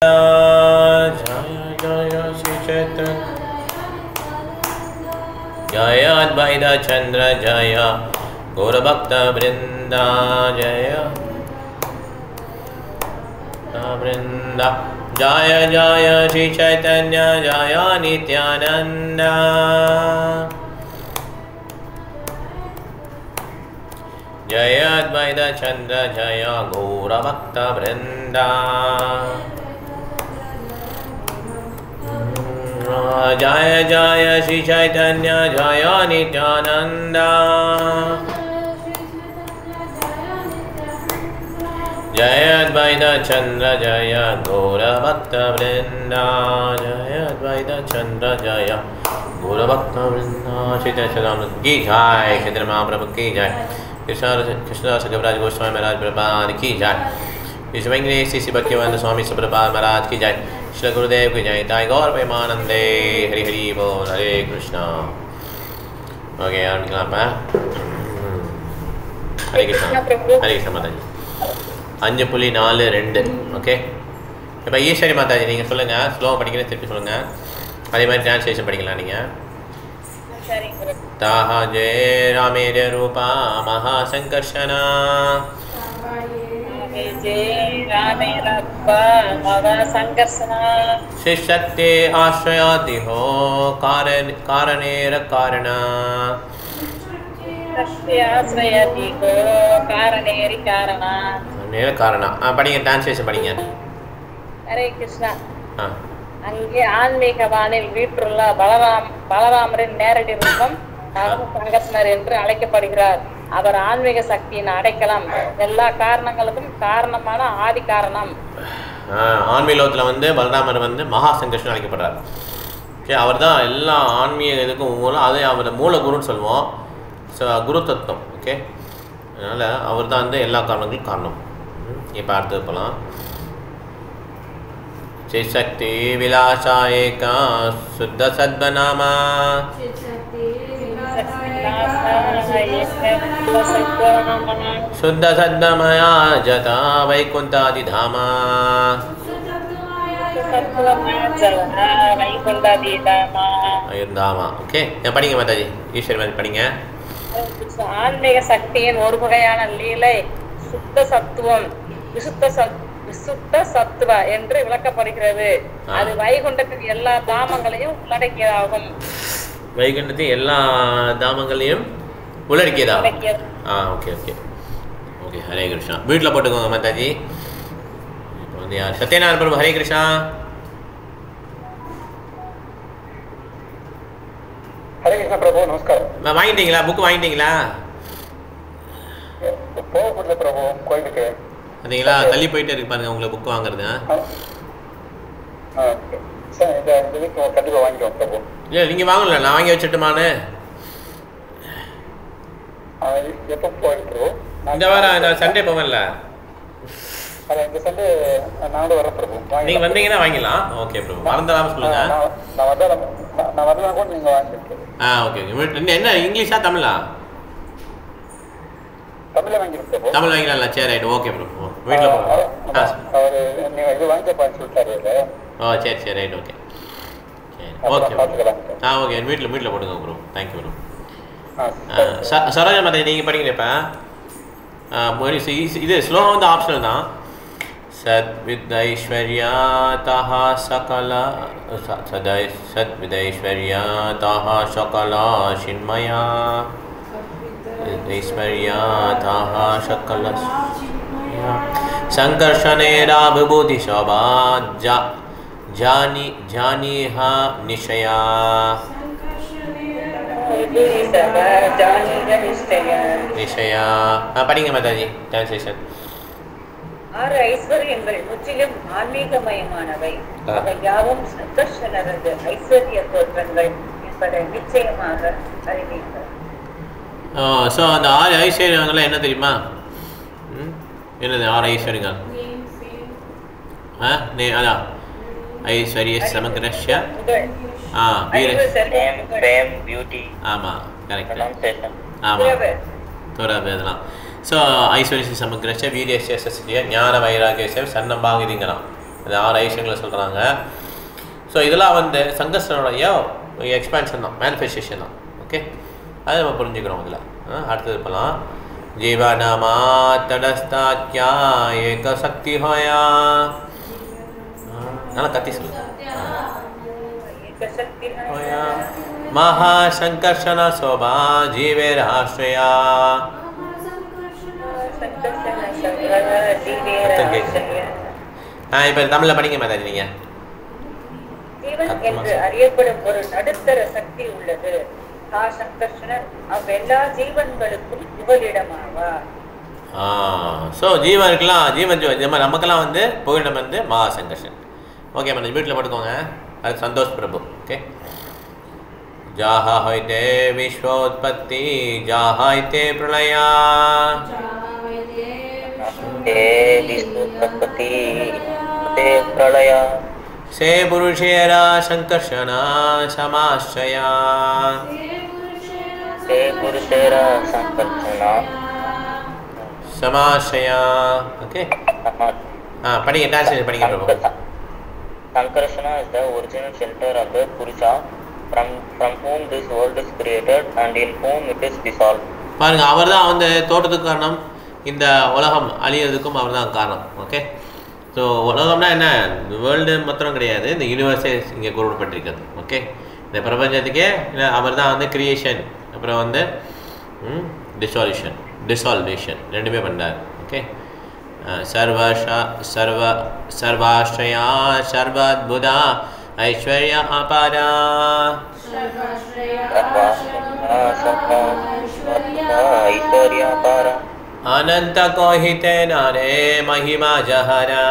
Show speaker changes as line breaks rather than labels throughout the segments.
Jaya Jaya Shri Chaitanya Jaya Advaita Chandra Jaya Gaura Bhakta Vrinda Jaya Vrinda Jaya Jaya Shri Chaitanya Jaya Nityananda Jaya Advaita Chandra Jaya Gaura Bhakta Vrinda Jaya Jaya Shri Chaitanya Jaya Nityananda Jaya Advaita Chandra Jaya Gaura Bhakta Vrinda Jaya Advaita Chandra Jaya Gaura Bhakta Vrinda Shri Chaitanya Ki Jai Shri Mahaprabhu Ki Jai Krishna Sagaraj Goswami Maharaj Prabhupada Ki Jai Shri Venkateswara Sri Bhaktivedanta Swami Prabhupada Maharaj Ki Jai Shri Gurudev Ki Jai Jai Gaur Premanande Hari Hari Bol Hare Krishna. Okay, ஆரம்பிக்கலாமா? Hare Krishna Hare Krishna Mataji 5.42 okay. இப்போ ஈஸ்வரி மாதாஜி நீங்கள் சொல்லுங்கள், ஸ்லோவாக படிக்கிறேன், திருப்பி சொல்லுங்கள். அதே மாதிரி டிரான்ஸ்லேஷன் படிக்கலாம் நீங்கள். தாஹா ஜெய ராமேர ரூபா மகாசங்கர்ஷனா शिष्यते आश्रयाति हो कारणेर कारण कारण படிங்க டிரான்ஸ்லேஷன் படிங்க.
ஹரே கிருஷ்ணா. அங்கே ஆன்மீக வானில் வீற்றுள்ள பலராமரின் நேரடி ரூபம் சங்கர்ஷனர் என்று அழைக்கப்படுகிறார். அவர் ஆன்மீக சக்தியின் அடைக்கலம், எல்லா காரணங்களுக்கும் காரணமான ஆதி காரணம்.
ஆன்மீக லோகத்தில் வந்து பலராமர் வந்து மகா சங்கர்ஷன் அழைக்கப்படுறார். ஓகே, அவர் தான் எல்லா ஆன்மீக இதுக்கும் மூலம், அதே அவர் மூல குருன்னு சொல்லுவோம். ஸோ குரு தத்துவம். ஓகே, அதனால் அவர் தான் வந்து எல்லா காரணங்களுக்கும் காரணம். இப்போ அடுத்தது போகலாம். சிசக்தி விலாசா ஏகா சுத்த சத்மநாமா शुद्ध सद्मया जता वैकुंठादि धामा धामा. ओके, படிங்க மாதாஜி. ஈஸ்வரி படிங்க.
ஆன்மீக சக்தியின் ஒரு வகையான லீலை சுத்த சத்துவம், விசுத்த சத்துவ என்று விளக்கப்படுகிறது. அது வைகுண்டத்தின் எல்லா தாமங்களையும் உள்ளடக்கியதாகும்.
வைகுண்டத்தின் எல்லா தாமங்களையும் உள்ளடக்கியதா? Okay okay okay. Hare Krishna. வீட்டில் போட்டுக்கோங்க மாதாஜி. இப்போ வந்து யார்? சத்யநாராயண பிரபு. ஹரே கிருஷ்ணா.
ஹரே கிருஷ்ணா பிரபு. நமஸ்காரம்.
வாங்கிட்டீங்களா? புக்கு வாங்கிட்டீங்களா?
போகக்கூடிய பிரபு கோயிலுக்கு
பார்த்தீங்களா? தள்ளி போயிட்டே இருக்கு பாருங்க உங்களுக்கு புக்கு வாங்குறது.
கண்டிப்பாக வாங்கிடுவோம் பிரபு.
இல்லை நீங்கள் வாங்கல, நான் வாங்கி வச்சுட்டுமானு.
எப்போ போயிட்டு
இந்த வாரம் நான் சண்டே போவேன்ல,
இந்த சண்டே நான் வரேன் பிரபு.
நீங்கள் வந்தீங்கன்னா வாங்கிடலாம். ஓகே பிரபு, மறந்துடாமல் சொல்லுங்கள்.
நான் வரலாம் கூட நீங்கள் வாங்கிட்டு.
Okay okay. என்ன இங்கிலீஷா தமிழா?
தமிழ் வாங்கிடுவோம் பிரபு.
தமிழ் வாங்கிடலாம்ல? சரி ரைட். ஓகே பிரபு. வீட்டில் போவோம்.
அவர் நீங்கள் இது வாங்கிப்பான்னு சொல்லிட்டாரு.
சரி சரி ரைட். Okay okay okay. வீட்டில் போடுங்க ப்ரோ. Thank you bro. சரோஜா மாதா நீங்கள் படிக்கிறேன். இப்போ இது ஸ்லோகம் வந்து ஆப்ஷனல் தான். सद्विदैश्वर्यातः सकला सद्विदैश्वर्यातः सकला चिन्मया ऐश्वर्यातः सकल संकर्षणेराभिभूतिशोभा जानीह निशया निशया. படிங்க மாதாஜி டிரான்ஸ்லேஷன்.
6 ஐஸ்வர்யங்கள் முற்றிலும் ஆன்மீகமயமானவை. அவை யாவும் சங்கர்ஷனரது ஐஸ்வர்ய தோற்றங்கள் என்பதை நிச்சயமாக அறிவீர்கள்.
ஸோ அந்த 6 ஐஸ்வர்யங்கள்லாம் என்ன தெரியுமா? என்னது 6 ஐஸ்வர்யங்கள்? அதான் ஐஸ்வர்ய சமக்ரஷ்ய ஆமாம் கரெக்ட். ஆமாம் தோராபு அதெல்லாம். ஸோ ஐஸ்வர்ய சமக்ரஷ்ய வீரியஸ்ய சஸ்ய ஞான வைராகிய சன்னம்பாக இதுங்கலாம். அது 6 ஐஸ்வர்யங்களை சொல்கிறாங்க. ஸோ இதெல்லாம் வந்து சங்கர்ஷனுடைய எக்ஸ்பேன்ஷன் தான், மேனிஃபெஸ்டேஷன் தான். ஓகே, அதை நம்ம புரிஞ்சுக்கிறோம் இதில். அடுத்தது போகலாம். ஜீவனாமா தடஸ்தாத்யா ஏக சக்தி ஹோயா. நல்லா கத்தி சொல்லு. महासंकर्षण शोभा जीवेर आश्रया. இப்போ தமிழில் படிங்க மாதாஜி நீங்க.
ஜீவன் என்று அறியப்படும் ஒரு நடுத்தர சக்தி உள்ளது. சங்கர்ஷணர் அவ்வெல்லா ஜீவன்களுக்கும் புகலிடமாவார்.
ஸோ ஜீவனுக்கெல்லாம் ஜீவன் நமக்கெல்லாம் வந்து புகலிடம் வந்து மகாசங்கர்ஷன். ஓகே மேடம், வீட்டில் படுக்கோங்க. அது சந்தோஷ் பிரபு. ஓகே, जाहायते विश्वोत्पत्ति जाहायते प्रलया से पुरुषेरा संकर्षणा समाश्रया समाश्रया. ओके, पढ़िए ट्रांसलेट पढ़िए प्रभु.
Sankarsana is the original shelter of the Purusha from whom this world is created and in whom it is dissolved.
பாருங்க, அவர் தான் வந்து தோட்டத்துக்கு காரணம், இந்த உலகம் அழியறதுக்கும் அவர் தான் காரணம். ஓகே, ஸோ உலகம்னா என்ன, வேர்ல்டு மாத்திரம் கிடையாது, இந்த யூனிவர்ஸே இங்கே கூறப்பட்டிருக்கிறது. ஓகே, இந்த பிரபஞ்சத்துக்கே அவர் தான் வந்து கிரியேஷன், அப்புறம் வந்து டிசால்வேஷன் ரெண்டுமே பண்ணார். ஓகே, सर्वाश्रया सर्वाद्भुता ऐश्वर्य अपारा अनंत कोहिते नारे महिमा जहरा.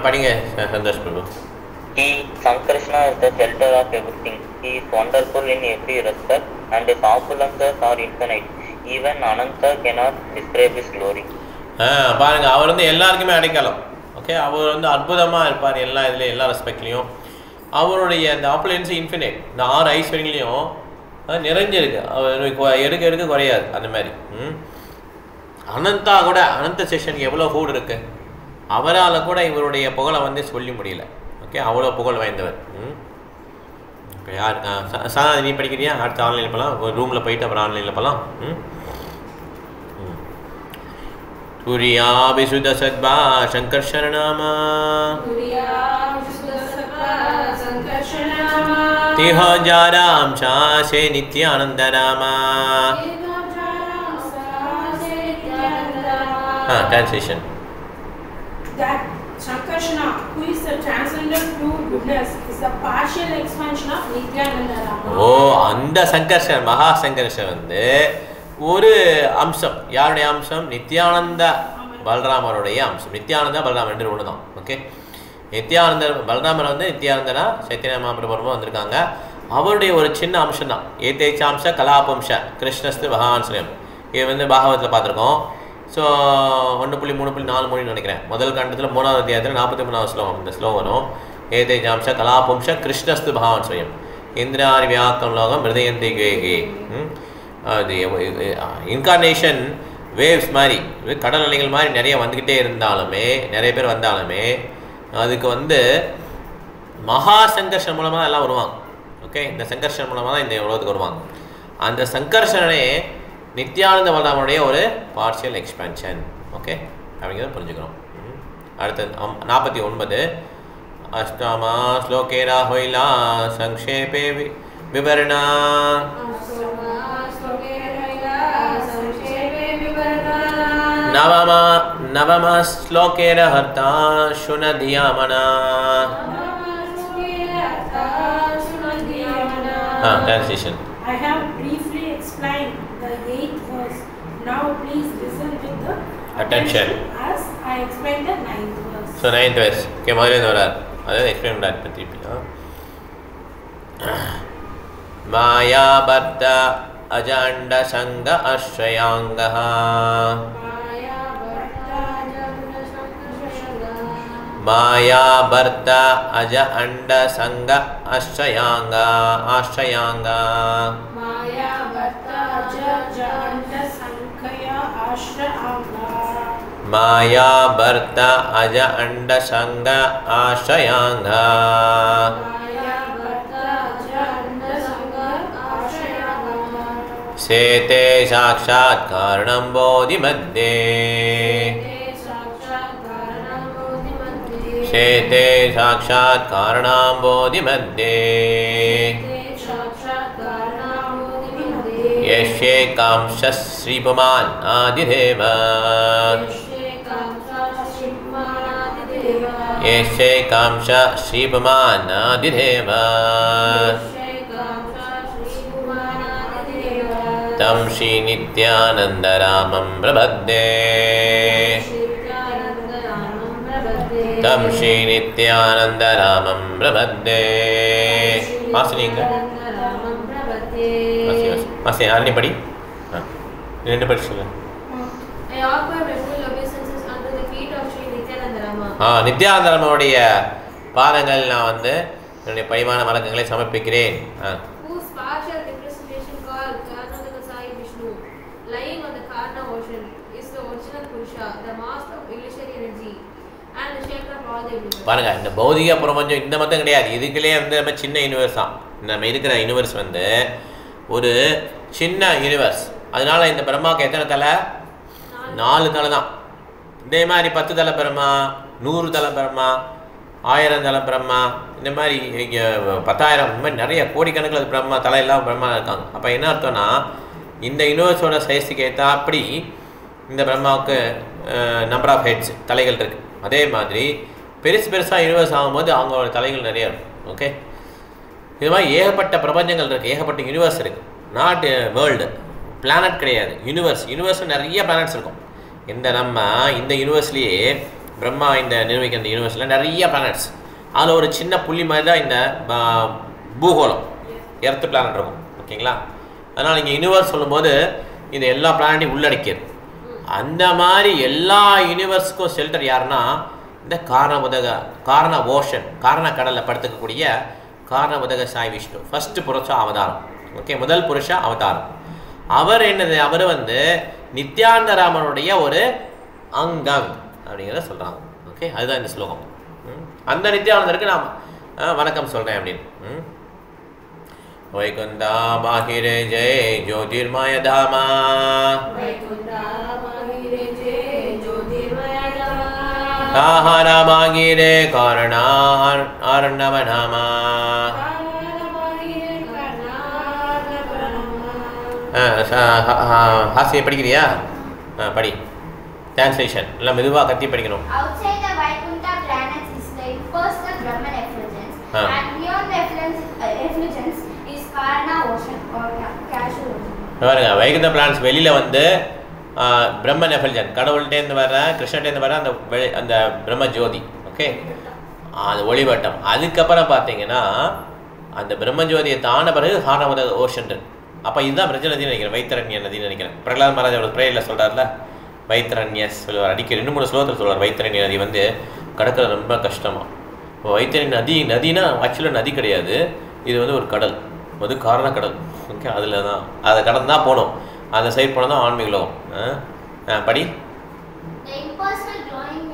पढ़ेंगे संतोष प्रभु.
He, Sankarsana, is the shelter of everything. He is wonderful in every respect and his opulences are infinite. Even Ananta cannot describe his glory.
பாருங்க, அவர் வந்து எல்லாருக்குமே அடைக்கலம். ஓகே, அவர் வந்து அற்புதமாக இருப்பார் எல்லா இதுலேயும், எல்லா ரெஸ்பெக்ட்லேயும். அவருடைய அந்த ஆப்புலன்ஸ் இன்ஃபினிட், இந்த 6 ஐஸ்வர்யங்களையும் நிறைஞ்சிருக்கு. அவர் எடுக்க குறையாது அந்த மாதிரி. அனந்தா கூட, அனந்த செஷனுக்கு எவ்வளோ ஃபுட் இருக்குது, அவரால் கூட இவருடைய புகழை வந்து சொல்ல முடியல. ஓகே, அவ்வளோ புகழ் வாய்ந்தவர். இப்போ யார் சாதா நீ படிக்கிறியா? அடுத்து ஆன்லைனில் போகலாம், ஒரு ரூமில் போயிட்டு அப்புறம் ஆன்லைனில் போகலாம். துரியா விசுத சத்பா சங்கர்ஷன நாமா திஹோ ஜாராம் ஷாசே Nityananda Rama. Translation.
That Sankarshana, who is the transcendental pure goodness, is the partial expansion of Nityananda Rama.
ஓ, அந்த சங்கர்ஷன், மகா சங்கர்ஷன் வந்து ஒரு அம்சம். யாருடைய அம்சம்? நித்யானந்த பலராமருடைய அம்சம். நித்யானந்த பலராமர் ரெண்டு ஒன்று தான். ஓகே, நித்யானந்தர் பலராமர் வந்து நித்யானந்தனா சைத்தன்ய மகாபிரபு வந்திருக்காங்க. அவருடைய ஒரு சின்ன அம்சம் தான். ஏதேச்சாம்ச கலாபம்ச கிருஷ்ணஸ்து பகவான்ஸ்வயம். இது வந்து பாகவத்தில் பார்த்துருக்கோம். ஸோ 1.3.4 நினைக்கிறேன். முதல் கண்டத்தில் 3வது அத்தியாயத்தில் 43வது ஸ்லோகம் இந்த ஸ்லோகம் வரும். ஏதேஜாம்ச கலாபம்ச கிருஷ்ணஸ்து பகவான் ஸ்வயம் இந்திராரி வியாக்கம் லோகம் ஹிருதயந்தி கேகே. அது இன்கார்னேஷன் வேவ்ஸ் மாதிரி, கடல் அலைகள் மாதிரி நிறைய வந்துக்கிட்டே இருந்தாலுமே, நிறைய பேர் வந்தாலுமே, அதுக்கு வந்து மகா சங்கர்ஷன் மூலமாக தான் எல்லாம் வருவாங்க. ஓகே, இந்த சங்கர்ஷன் மூலமாக தான் இந்த உலகத்துக்கு வருவாங்க. அந்த சங்கர்ஷனே நித்யானந்த பலராமனுடைய ஒரு பார்ஷியல் எக்ஸ்பென்ஷன். ஓகே, அப்படிங்கிறத புரிஞ்சுக்கிறோம். அடுத்தது 49 அஷ்டமா ஸ்லோகேரா ஹொய்லா சங்கேபே விவரணா. நவம ஸ்லோகேர ஹர்த்தா சுனதியாமனா. Translation.
I have briefly explained the 8th verse. Now please listen with the
attention
as I explained the 9th verse.
So 9th verse. Okay, முதல்ல வரார். அதை எக்ஸ்பிளைன் பண்ணார் பத்தி. மாயா பர்த அஜாண்ட சங்க அஸ்ரயாங்கஹ. மாயா பர்த அஜ அண்ட சங்க ஆஸ்ரயாங்க. माया भर्त अज अंड संग आश्रयांग शेते साक्षात् कारणं बोधि मध्ये शेते साक्षात् कारणं बोधि मध्ये यस्यैकांशः श्रीपुमान् आदिदेव यस्यैकांशः श्रीपुमान् आदिदेव तं श्रीनित्यानन्दरामं प्रपद्ये तं श्रीनित्यानन्दरामं प्रपद्ये मासे आरनी पड़ी ரெண்டு படி சொல்லுங்க நித்யானந்தராமனுடைய பாதங்கள் நான் வந்து என்னுடைய பரிமாண வழக்கங்களை சமர்ப்பிக்கிறேன் பாருங்க இந்த பௌதிக பிரபஞ்சம் இந்த மட்டும் கிடையாது இதுக்குள்ளே வந்து நம்ம சின்ன யூனிவர்ஸ் தான் நம்ம இருக்கிற யூனிவர்ஸ் வந்து ஒரு சின்ன யூனிவர்ஸ் அதனால இந்த பிரம்மாவுக்கு எத்தனை தலை 4 தலை தான் இதே மாதிரி 10 தலை பிரம்மா 100 தலை பிரம்மா 1000 தலை பிரம்மா இந்த மாதிரி 10,000 இந்த மாதிரி நிறைய கோடிக்கணக்கில் பிரம்மா தலையெல்லாம் பிரம்மா இருக்காங்க அப்போ என்ன அர்த்தம்னா இந்த யூனிவர்ஸோட சைஸுக்கு ஏற்றா அப்படி இந்த பிரம்மாவுக்கு நம்பர் ஆஃப் ஹெட்ஸ் தலைகள் இருக்குது அதே மாதிரி பெருசாக யூனிவர்ஸ் ஆகும்போது அவங்களோட தலைகள் நிறைய இருக்கும் ஓகே இது மாதிரி ஏகப்பட்ட பிரபஞ்சங்கள் இருக்குது ஏகப்பட்ட யூனிவர்ஸ் இருக்குது நாட் வேர்ல்டு பிளானட் கிடையாது யூனிவர்ஸில் நிறைய பிளானட்ஸ் இருக்கும் இந்த யூனிவர்ஸ்லேயே பிரம்மா இந்த நிர்வகிக்கிற இந்த யூனிவர்ஸில் நிறைய பிளானட்ஸ் அதில் ஒரு சின்ன புள்ளி மாதிரி தான் இந்த பூகோளம் எர்த்து பிளானட் இருக்கும் ஓகேங்களா அதனால் இங்கே யூனிவர்ஸ் சொல்லும்போது இந்த எல்லா பிளானட்டையும் உள்ளடக்கியது அந்த மாதிரி எல்லா யூனிவர்ஸுக்கும் ஷெல்டர் யாருன்னா இந்த காரண ஓஷன் காரண கடலில் படுத்துக்கக்கூடிய காரண உதக சாய் விஷ்ணு ஃபர்ஸ்ட் புருஷ அவதாரம் ஓகே முதல் புருஷ அவதாரம் அவர் என்னது அவர் வந்து நித்யானந்தராமனுடைய ஒரு அங்கம் அப்படிங்கிறத சொல்கிறாங்க ஓகே அதுதான் இந்த ஸ்லோகம் அந்த நித்யானந்தருக்கு நான் வணக்கம் சொல்கிறேன் அப்படின்னு வைகுந்தா பாகிரே ஜெய் ஜோதிர்மய தாமா ஆஹாரா பாகிரே காரணா ஆரண்டவ நாமா ஹாசியை படிக்கிறியா படி டிரான்ஸ்லேஷன் எல்லாம் மெதுவாக கத்தி படிக்கணும்
Outside the Vaikuntha planets is the impersonal Brahman effulgence, and beyond the effulgence is Karna ocean or casual ocean.
பாருங்க வைகுந்த பிளானட்ஸ் வெளியில் வந்து பிரம்மன் எஃபல்ஜன் கடவுள்கிட்டேருந்து வர கிருஷ்ணன்டேருந்து வர அந்த பிரம்ம ஜோதி ஓகே அது ஒளிவட்டம் அதுக்கப்புறம் பார்த்தீங்கன்னா அந்த பிரம்ம ஜோதியை தாண்ட பிறகு ஹாரமத ஓஷன் அப்போ இதுதான் பிரஜ நதினு நினைக்கிறேன் வைத்தரண்ய நதினு நினைக்கிறேன் பிரகலாத் மகாராஜ் அவரோட பிரேயரில் சொல்கிறார்ல வைத்தரண்யஸ் சொல்லுவார் அடிக்கடி 2-3 ஸ்லோகத்தில் சொல்லுவார் வைத்தரண்ய நதி வந்து கடற்கரை ரொம்ப கஷ்டமாக இப்போ வைத்தரண்ய நதினா ஆக்சுவலாக நதி கிடையாது இது வந்து ஒரு கடல் அது காரண கடல் ஓகே அதில் தான் அதை கடந்து தான் போகணும் அந்த சைட் போனால் தான் ஆன்மீக லோகம் படி
The impersonal glowing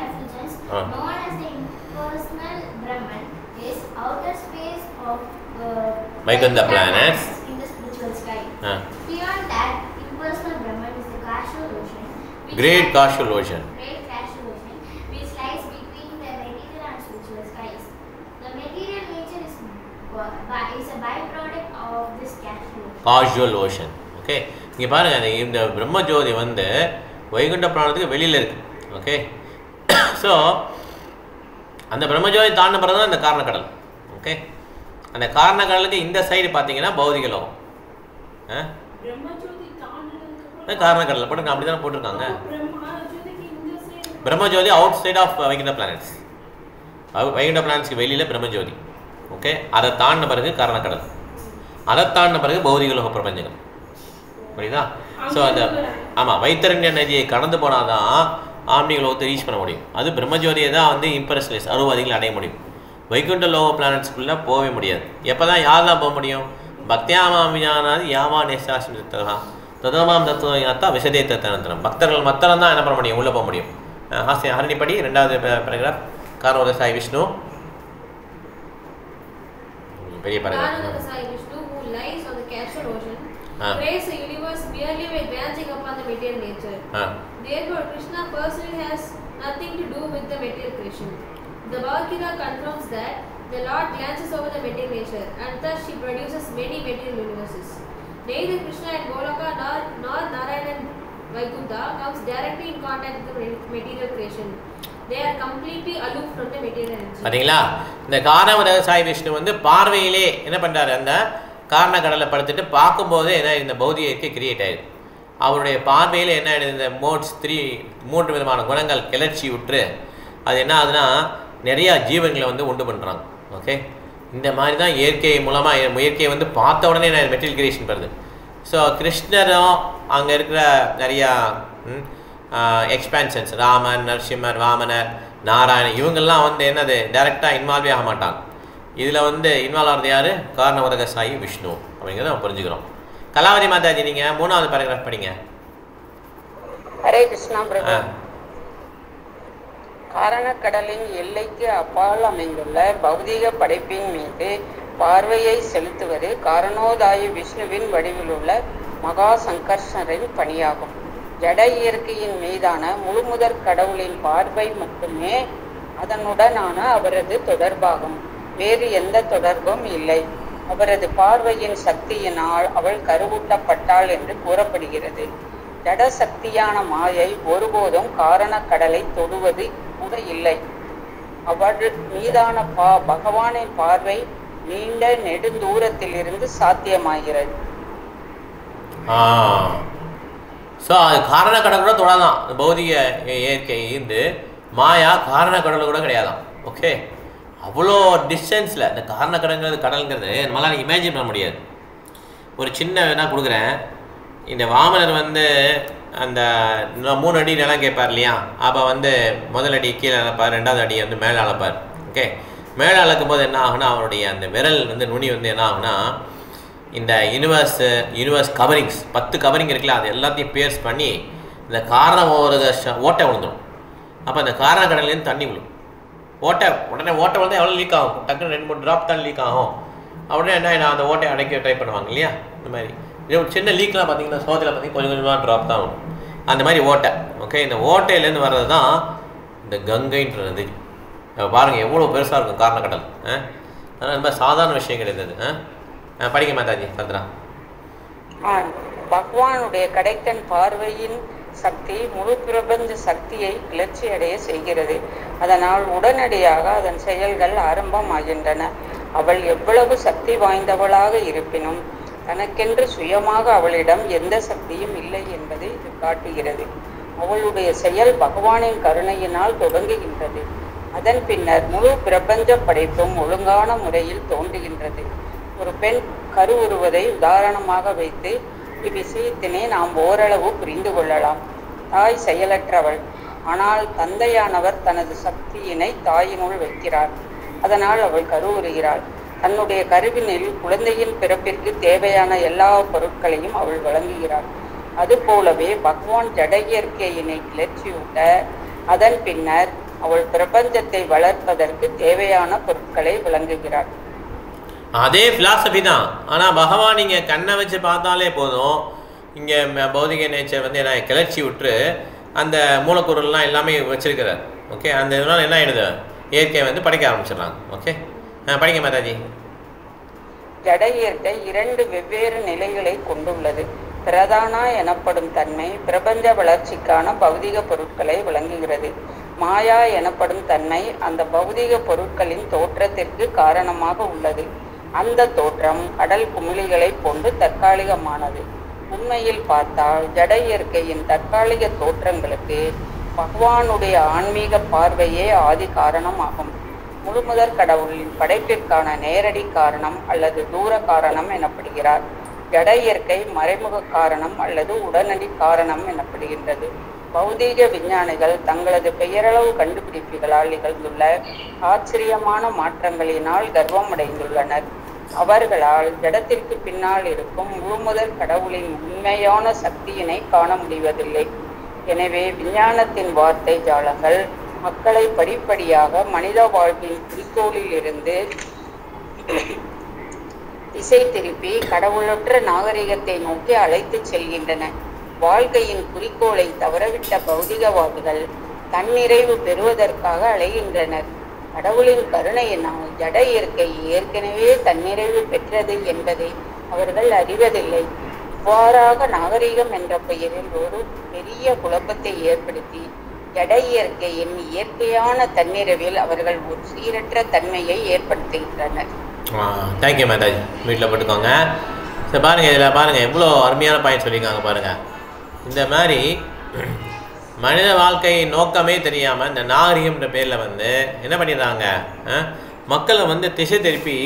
effulgence known as the impersonal Brahman is outer space of
Vaikuntha planets
in the spiritual sky. Beyond that, impersonal Brahman is the casual ocean.
Great casual ocean.
Great casual ocean, which lies between the material and spiritual skies. The material nature is a byproduct of this casual ocean.
Okay இங்கே பாருங்கள் இந்த பிரம்ம ஜோதி வந்து வைகுண்ட பிராணத்துக்கு வெளியில் இருக்குது okay so அந்த பிரம்மஜோதி தாண்ட பிறகு தான் இந்த காரணக்கடல் ஓகே அந்த காரணக்கடலுக்கு இந்த சைடு பார்த்தீங்கன்னா பௌதிக லோகம் காரணக்கடலில் போட்டு அப்படி தானே போட்டிருக்காங்க பிரம்மஜோதி outside of Vaikuntha planets Vaikuntha பிளானட்ஸ்க்கு வெளியில் பிரம்மஜோதி ஓகே அதை தாண்ட பிறகு காரணக்கடல் அதை தாண்ட பிறகு பௌதிக லோக பிரபஞ்சங்கள் புரியுதா ஸோ அந்த ஆமாம் வைத்தரண்ய நதியை கடந்து போனால் தான் ஆன்மீக லோகத்தை ரீச் பண்ண முடியும் அது பிரம்மஜோதியை தான் வந்து இம்பரஸ்லெஸ் அருவாதிகள் அடைய முடியும் வைகுண்ட லோக பிளானட்ஸ்குள்ளே போகவே முடியாது எப்போ தான் யார் தான் போக முடியும் பக்தியாமாம் விஜானாதி யாவான் எஸ்ஸாஸ்மி தத்தா ததமாம் தத்துவம் யாத்தா விசதே தத்தனந்தரம். பக்தர்கள் மத்தரம் தான் என்ன பண்ண முடியும், உள்ளே போக முடியும். ஹாஸ்ய ஹரணிப்படி 2வது பேராகிராஃப். காரணோதக சாய் விஷ்ணு பெரிய paragraph.
Karanodaka Sai Vishnu, who lies on the Casual ocean, creates a universe merely by glancing upon the material nature. Therefore, Krishna personally has nothing to do with the material creation. The Bhagavad Gita confirms that the Lord glances over the material nature, and thus she produces many material universes. Neither Krishna and Goloka nor Narayana and Vaikuntha comes directly in contact with the material creation. They are completely aloof from the material energy.
சரிங்களா? இந்த காரணோதக சாய் விஷ்ணு வந்து பார்வையிலே என்ன பண்ணுறாரு, அந்த காரண கடலை படுத்துட்டு பார்க்கும்போது என்ன இந்த பௌதிக இயற்கை கிரியேட் ஆயிடுது. அவருடைய பார்வையில் என்ன ஆயிடுது, இந்த மோட்ஸ் 3 விதமான குணங்கள் கிளர்ச்சி விட்டு அது என்ன ஆகுதுன்னா நிறையா ஜீவன்களை வந்து உண்டு பண்ணுறாங்க. ஓகே, இந்த மாதிரி தான் இயற்கை மூலமாக இயற்கையை வந்து பார்த்த உடனே நான் மெட்டீரியல் கிரியேஷன் வருது. ஸோ கிருஷ்ணரும் அங்கே இருக்கிற நிறையா எக்ஸ்பேன்ஷன்ஸ், ராமன், நரசிம்மர், வாமனர், நாராயணன், இவங்கெல்லாம் வந்து என்னது டைரெக்டாக இன்வால்வே ஆக மாட்டாங்க. இதில் வந்து இன்வால்வ் ஆகிறது யார், காரணோதக சாயி விஷ்ணு அப்படிங்கிறத நம்ம புரிஞ்சுக்கிறோம். கலாவதி மாதாஜி, நீங்கள் 3வது பேராகிராஃப் படிங்க.
ஹரே கிருஷ்ணா பிரபு. காரணக்கடலின் எல்லைக்கு அப்பால் அமைந்துள்ள பௌதீக படைப்பின் மீது பார்வையை செலுத்துவது காரணோதாய விஷ்ணுவின் வடிவிலுள்ள மகா சங்கர்ஷரின் பணியாகும். ஜட இயற்கையின் மீதான முழுமுதற் கடவுளின் பார்வை மட்டுமே அதனுடனான அவரது தொடர்பாகும். வேறு எந்த தொடர்பும் இல்லை. அவரது பார்வையின் சக்தியினால் அவள் கருவூட்டப்பட்டாள் என்று கூறப்படுகிறது. ஜட சக்தியான மாயை ஒருபோதும் காரணக்கடலை தொடுவது கூட இல்லை. அவள் மீதான பகவானின் பார்வை நீண்ட நெடுந்தூரத்திலிருந்து சாத்தியமாகிறது.
ஸோ அது காரண கடல் கூட தொடாதான். பௌதிக இயற்கை இருந்து மாயா காரண கடல் கூட கிடையாதான். ஓகே, அவ்வளோ டிஸ்டன்ஸில் இந்த காரண கடல்ங்கிறது நம்மளால் இமேஜின் பண்ண முடியாது. ஒரு சின்ன வேணால் கொடுக்குறேன். இந்த வாமனர் வந்து அந்த 3 அடி நிலம் கேட்பார் இல்லையா, அப்போ வந்து முதல் அடி கீழே அளப்பார், 2வது அடி வந்து மேலே அளப்பார். ஓகே, மேலே அளக்கும் போது என்ன ஆகுனா அவருடைய அந்த விரல் வந்து நுனி வந்து என்ன ஆகுனா இந்த யூனிவர்ஸ் கவரிங்ஸ் 10 கவரிங் இருக்குல்ல, அது எல்லாத்தையும் பேர்ஸ் பண்ணி இந்த காரணம் ஒரு ஓட்டை விழுந்துடும். அப்போ அந்த காரண கடல்லேருந்து தண்ணி விழும். உடனே ஓட்டை வந்து எவ்வளோ லீக் ஆகும், டக்குன்னு 2-3 ட்ராப் தான் லீக் ஆகும். உடனே என்ன அந்த ஓட்டையை அடைக்க ட்ரை பண்ணுவாங்க இல்லையா. இந்த மாதிரி சின்ன லீக்லாம் பார்த்தீங்கன்னா சோதத்தில் பார்த்தீங்கன்னா கொஞ்சமாக ட்ராப் தான் ஆகும். அந்த மாதிரி ஓட்டை. ஓகே, இந்த ஓட்டையிலேருந்து வர்றது தான் இந்த கங்கைன்ற நதி. பாருங்கள் எவ்வளோ பெருசாக இருக்கும் காரண கடல். அதனால் ரொம்ப சாதாரண விஷயம் கிடையாது. படிக்க மாதாஜி சந்திரா.
பகவானுடைய கடைக்கண் பார்வையின் சக்தி முழு பிரபஞ்ச சக்தியை கிளர்ச்சி அடைய செய்கிறது. அதனால் உடனடியாக அதன் செயல்கள் ஆரம்பமாகின்றன. அவள் எவ்வளவு சக்தி வாய்ந்தவளாக இருப்பினும் தனக்கென்று சுயமாக அவளிடம் எந்த சக்தியும் இல்லை என்பதை இது காட்டுகிறது. அவளுடைய செயல் பகவானின் கருணையினால் தொடங்குகின்றது. அதன் பின்னர் முழு பிரபஞ்ச படைப்பும் ஒழுங்கான முறையில் தோன்றுகின்றது. ஒரு பெண் கருவுறுவதை உதாரணமாக வைத்து இவ்விஷயத்தினை நாம் ஓரளவு புரிந்து கொள்ளலாம். தாய் செயலற்றவள், ஆனால் தந்தையானவர் தனது சக்தியினை தாயினுள் வைக்கிறார். அதனால் அவள் கருவுறுகிறாள். தன்னுடைய கருவினில் குழந்தையின் பிறப்பிற்கு தேவையான எல்லா பொருட்களையும் அவள் வழங்குகிறாள். அதுபோலவே பகவான் ஜட இயற்கையினை கிளர்ச்சியூட்ட அதன் பின்னர் அவள் பிரபஞ்சத்தை வளர்ப்பதற்கு தேவையான பொருட்களை வழங்குகிறாள்.
அதே பிலாசபி தான். ஆனால் பகவான் இங்கே கண்ணை வச்சு பார்த்தாலே போதும், இங்கே பௌதிக நேச்சர் வந்து என்ன கிளர்ச்சி விட்டு அந்த மூலக்கூறுலாம் எல்லாமே வச்சிருக்கிறார். ஓகே, அந்த இதனால் என்ன ஆயிடுது, இயற்கையை வந்து படிக்க ஆரம்பிச்சிடறாங்க. ஓகே, படிக்க மாதாஜி.
ஜட இயற்கை 2 வெவ்வேறு நிலைகளை கொண்டுள்ளது. பிரதானா எனப்படும் தன்மை பிரபஞ்ச வளர்ச்சிக்கான பௌதிக பொருட்களை வழங்குகிறது. மாயா எனப்படும் தன்மை அந்த பௌதிக பொருட்களின் தோற்றத்திற்கு காரணமாக உள்ளது. அந்த தோற்றம் கடல் குமிழிகளை போன்று தற்காலிகமானது. உண்மையில் பார்த்தால் ஜட இயற்கையின் தற்காலிக தோற்றங்களுக்கு பகவானுடைய ஆன்மீக பார்வையே ஆதி காரணம் ஆகும். முழுமுதற் கடவுளின் படைப்பிற்கான நேரடி காரணம் அல்லது தூர காரணம் எனப்படுகிறார். ஜட இயற்கை மறைமுக காரணம் அல்லது உடனடி காரணம் எனப்படுகின்றது. பௌதீக விஞ்ஞானிகள் தங்களது பெயரளவு கண்டுபிடிப்புகளால் நிகழ்ந்துள்ள ஆச்சரியமான மாற்றங்களினால் கர்வம் அடைந்துள்ளனர். அவர்களால் ஜடத்திற்கு பின்னால் இருக்கும் முழுமுதல் கடவுளின் உண்மையான சக்தியினை காண முடிவதில்லை. எனவே விஞ்ஞானத்தின் வார்த்தை ஜாலங்கள் மக்களை படிப்படியாக மனித வாழ்வின் குறிக்கோளில் இருந்து திசை திருப்பி கடவுளற்ற நாகரிகத்தை நோக்கி அழைத்து செல்கின்றன. வாழ்க்கையின் குறிக்கோளை தவறவிட்ட பௌதிகவாதிகள் தன்னிறைவு பெறுவதற்காக அலைகின்றனர். கடவுளின் கருணையினால் ஜட இயற்கை ஏற்கனவே தன்னிறைவு பெற்றது என்பதை அவர்கள் அறிவதில்லை. இவ்வாறாக நாகரிகம் என்ற பெயரில் ஒரு பெரிய குழப்பத்தை ஏற்படுத்தி ஜட இயற்கையின் இயற்கையான தன்னிறைவில் அவர்கள் ஒரு சீரற்ற தன்மையை ஏற்படுத்துகின்றனர்.
தேங்க்யூ மாதாஜி. வீட்டில் போட்டுக்கோங்க. சரி பாருங்கள், இதில் பாருங்கள் எவ்வளோ அருமையான பாயிண்ட் சொல்லியிருக்காங்க பாருங்கள். இந்த மாதிரி மனித வாழ்க்கை நோக்கமே தெரியாமல் இந்த நாகரிகம்ன்ற பேரில் வந்து என்ன பண்ணிடுறாங்க, மக்களை வந்து திசை திருப்பி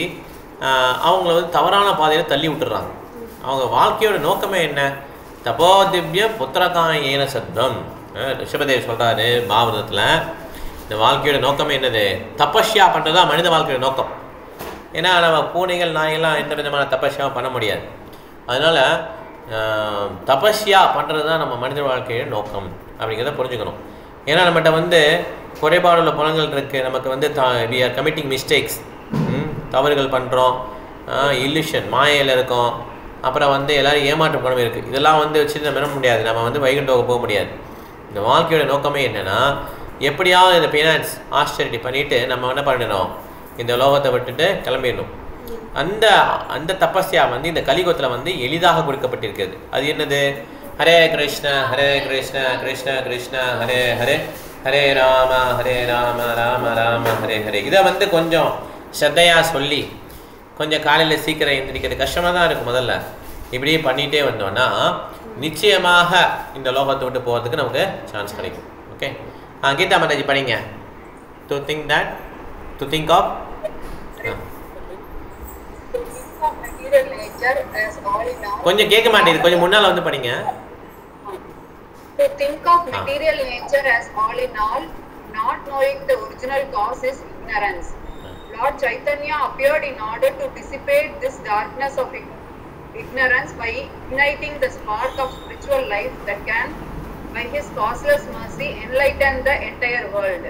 அவங்கள வந்து தவறான பாதையில் தள்ளி விட்டுறாங்க. அவங்க வாழ்க்கையோட நோக்கமே என்ன? தபோ திவ்ய புத்திரகாயேன சத்வம். ரிஷபதேவ் சொல்கிறாரு பாரதத்தில், இந்த வாழ்க்கையோட நோக்கமே என்னது? தபஸ்யா பண்ணுறது தான் மனித வாழ்க்கையோட நோக்கம். ஏன்னா நம்ம பூனைகள் நாயெல்லாம் எந்த விதமான தபஸ்யாவும் பண்ண முடியாது. அதனால் தபஸ்யா பண்ணுறது தான் நம்ம மனித வாழ்க்கையோட நோக்கம் அப்படிங்கிறத புரிஞ்சுக்கணும். ஏன்னா நம்மகிட்ட வந்து குறைபாடுள்ள புலங்கள் இருக்குது. நமக்கு வந்து வி ஆர் கமிட்டிங் மிஸ்டேக்ஸ், தவறுகள் பண்ணுறோம், இல்லுஷன் மாயையில் இருக்கோம், அப்புறம் வந்து எல்லோரும் ஏமாற்று குணம் இருக்குது. இதெல்லாம் வந்து வச்சு நம்ம பெற முடியாது, நம்ம வந்து வைகுண்டோக போக முடியாது. இந்த வாழ்க்கையோட நோக்கமே என்னென்னா, எப்படியாவது இந்த ஃபைனான்ஸ் ஆஸ்டரிட்டி பண்ணிவிட்டு நம்ம என்ன பண்ணிடணும், இந்த லோகத்தை விட்டுட்டு கிளம்பிடணும். அந்த அந்த தபஸ்யா வந்து இந்த கலியுகத்தில் வந்து எளிதாக கொடுக்கப்பட்டிருக்கிறது. அது என்னது? ஹரே கிருஷ்ண ஹரே கிருஷ்ண கிருஷ்ண கிருஷ்ண ஹரே ஹரே ஹரே ராம ராம ராம ஹரே ஹரே. இதை வந்து கொஞ்சம் ஸ்ரத்தையாக சொல்லி கொஞ்சம் காலையில் சீக்கிரம் எழுந்திரிக்கிறது கஷ்டமாக தான் இருக்கும். முதல்ல இப்படியே பண்ணிகிட்டே வந்தோன்னா நிச்சயமாக இந்த லோகத்தை விட்டு போகிறதுக்கு நமக்கு சான்ஸ் கிடைக்கும். ஓகே, கீதா மாதாஜி படிங்க. To think that, to think of கொஞ்சம் கேட்க மாட்டேங்குது, கொஞ்சம் முன்னால் வந்து படிங்க.
To think of material nature as all in all, not knowing the original cause is ignorance. Lord Chaitanya appeared in order to dissipate this darkness of ignorance by igniting the spark of spiritual life that can, by his causeless mercy, enlighten the entire world.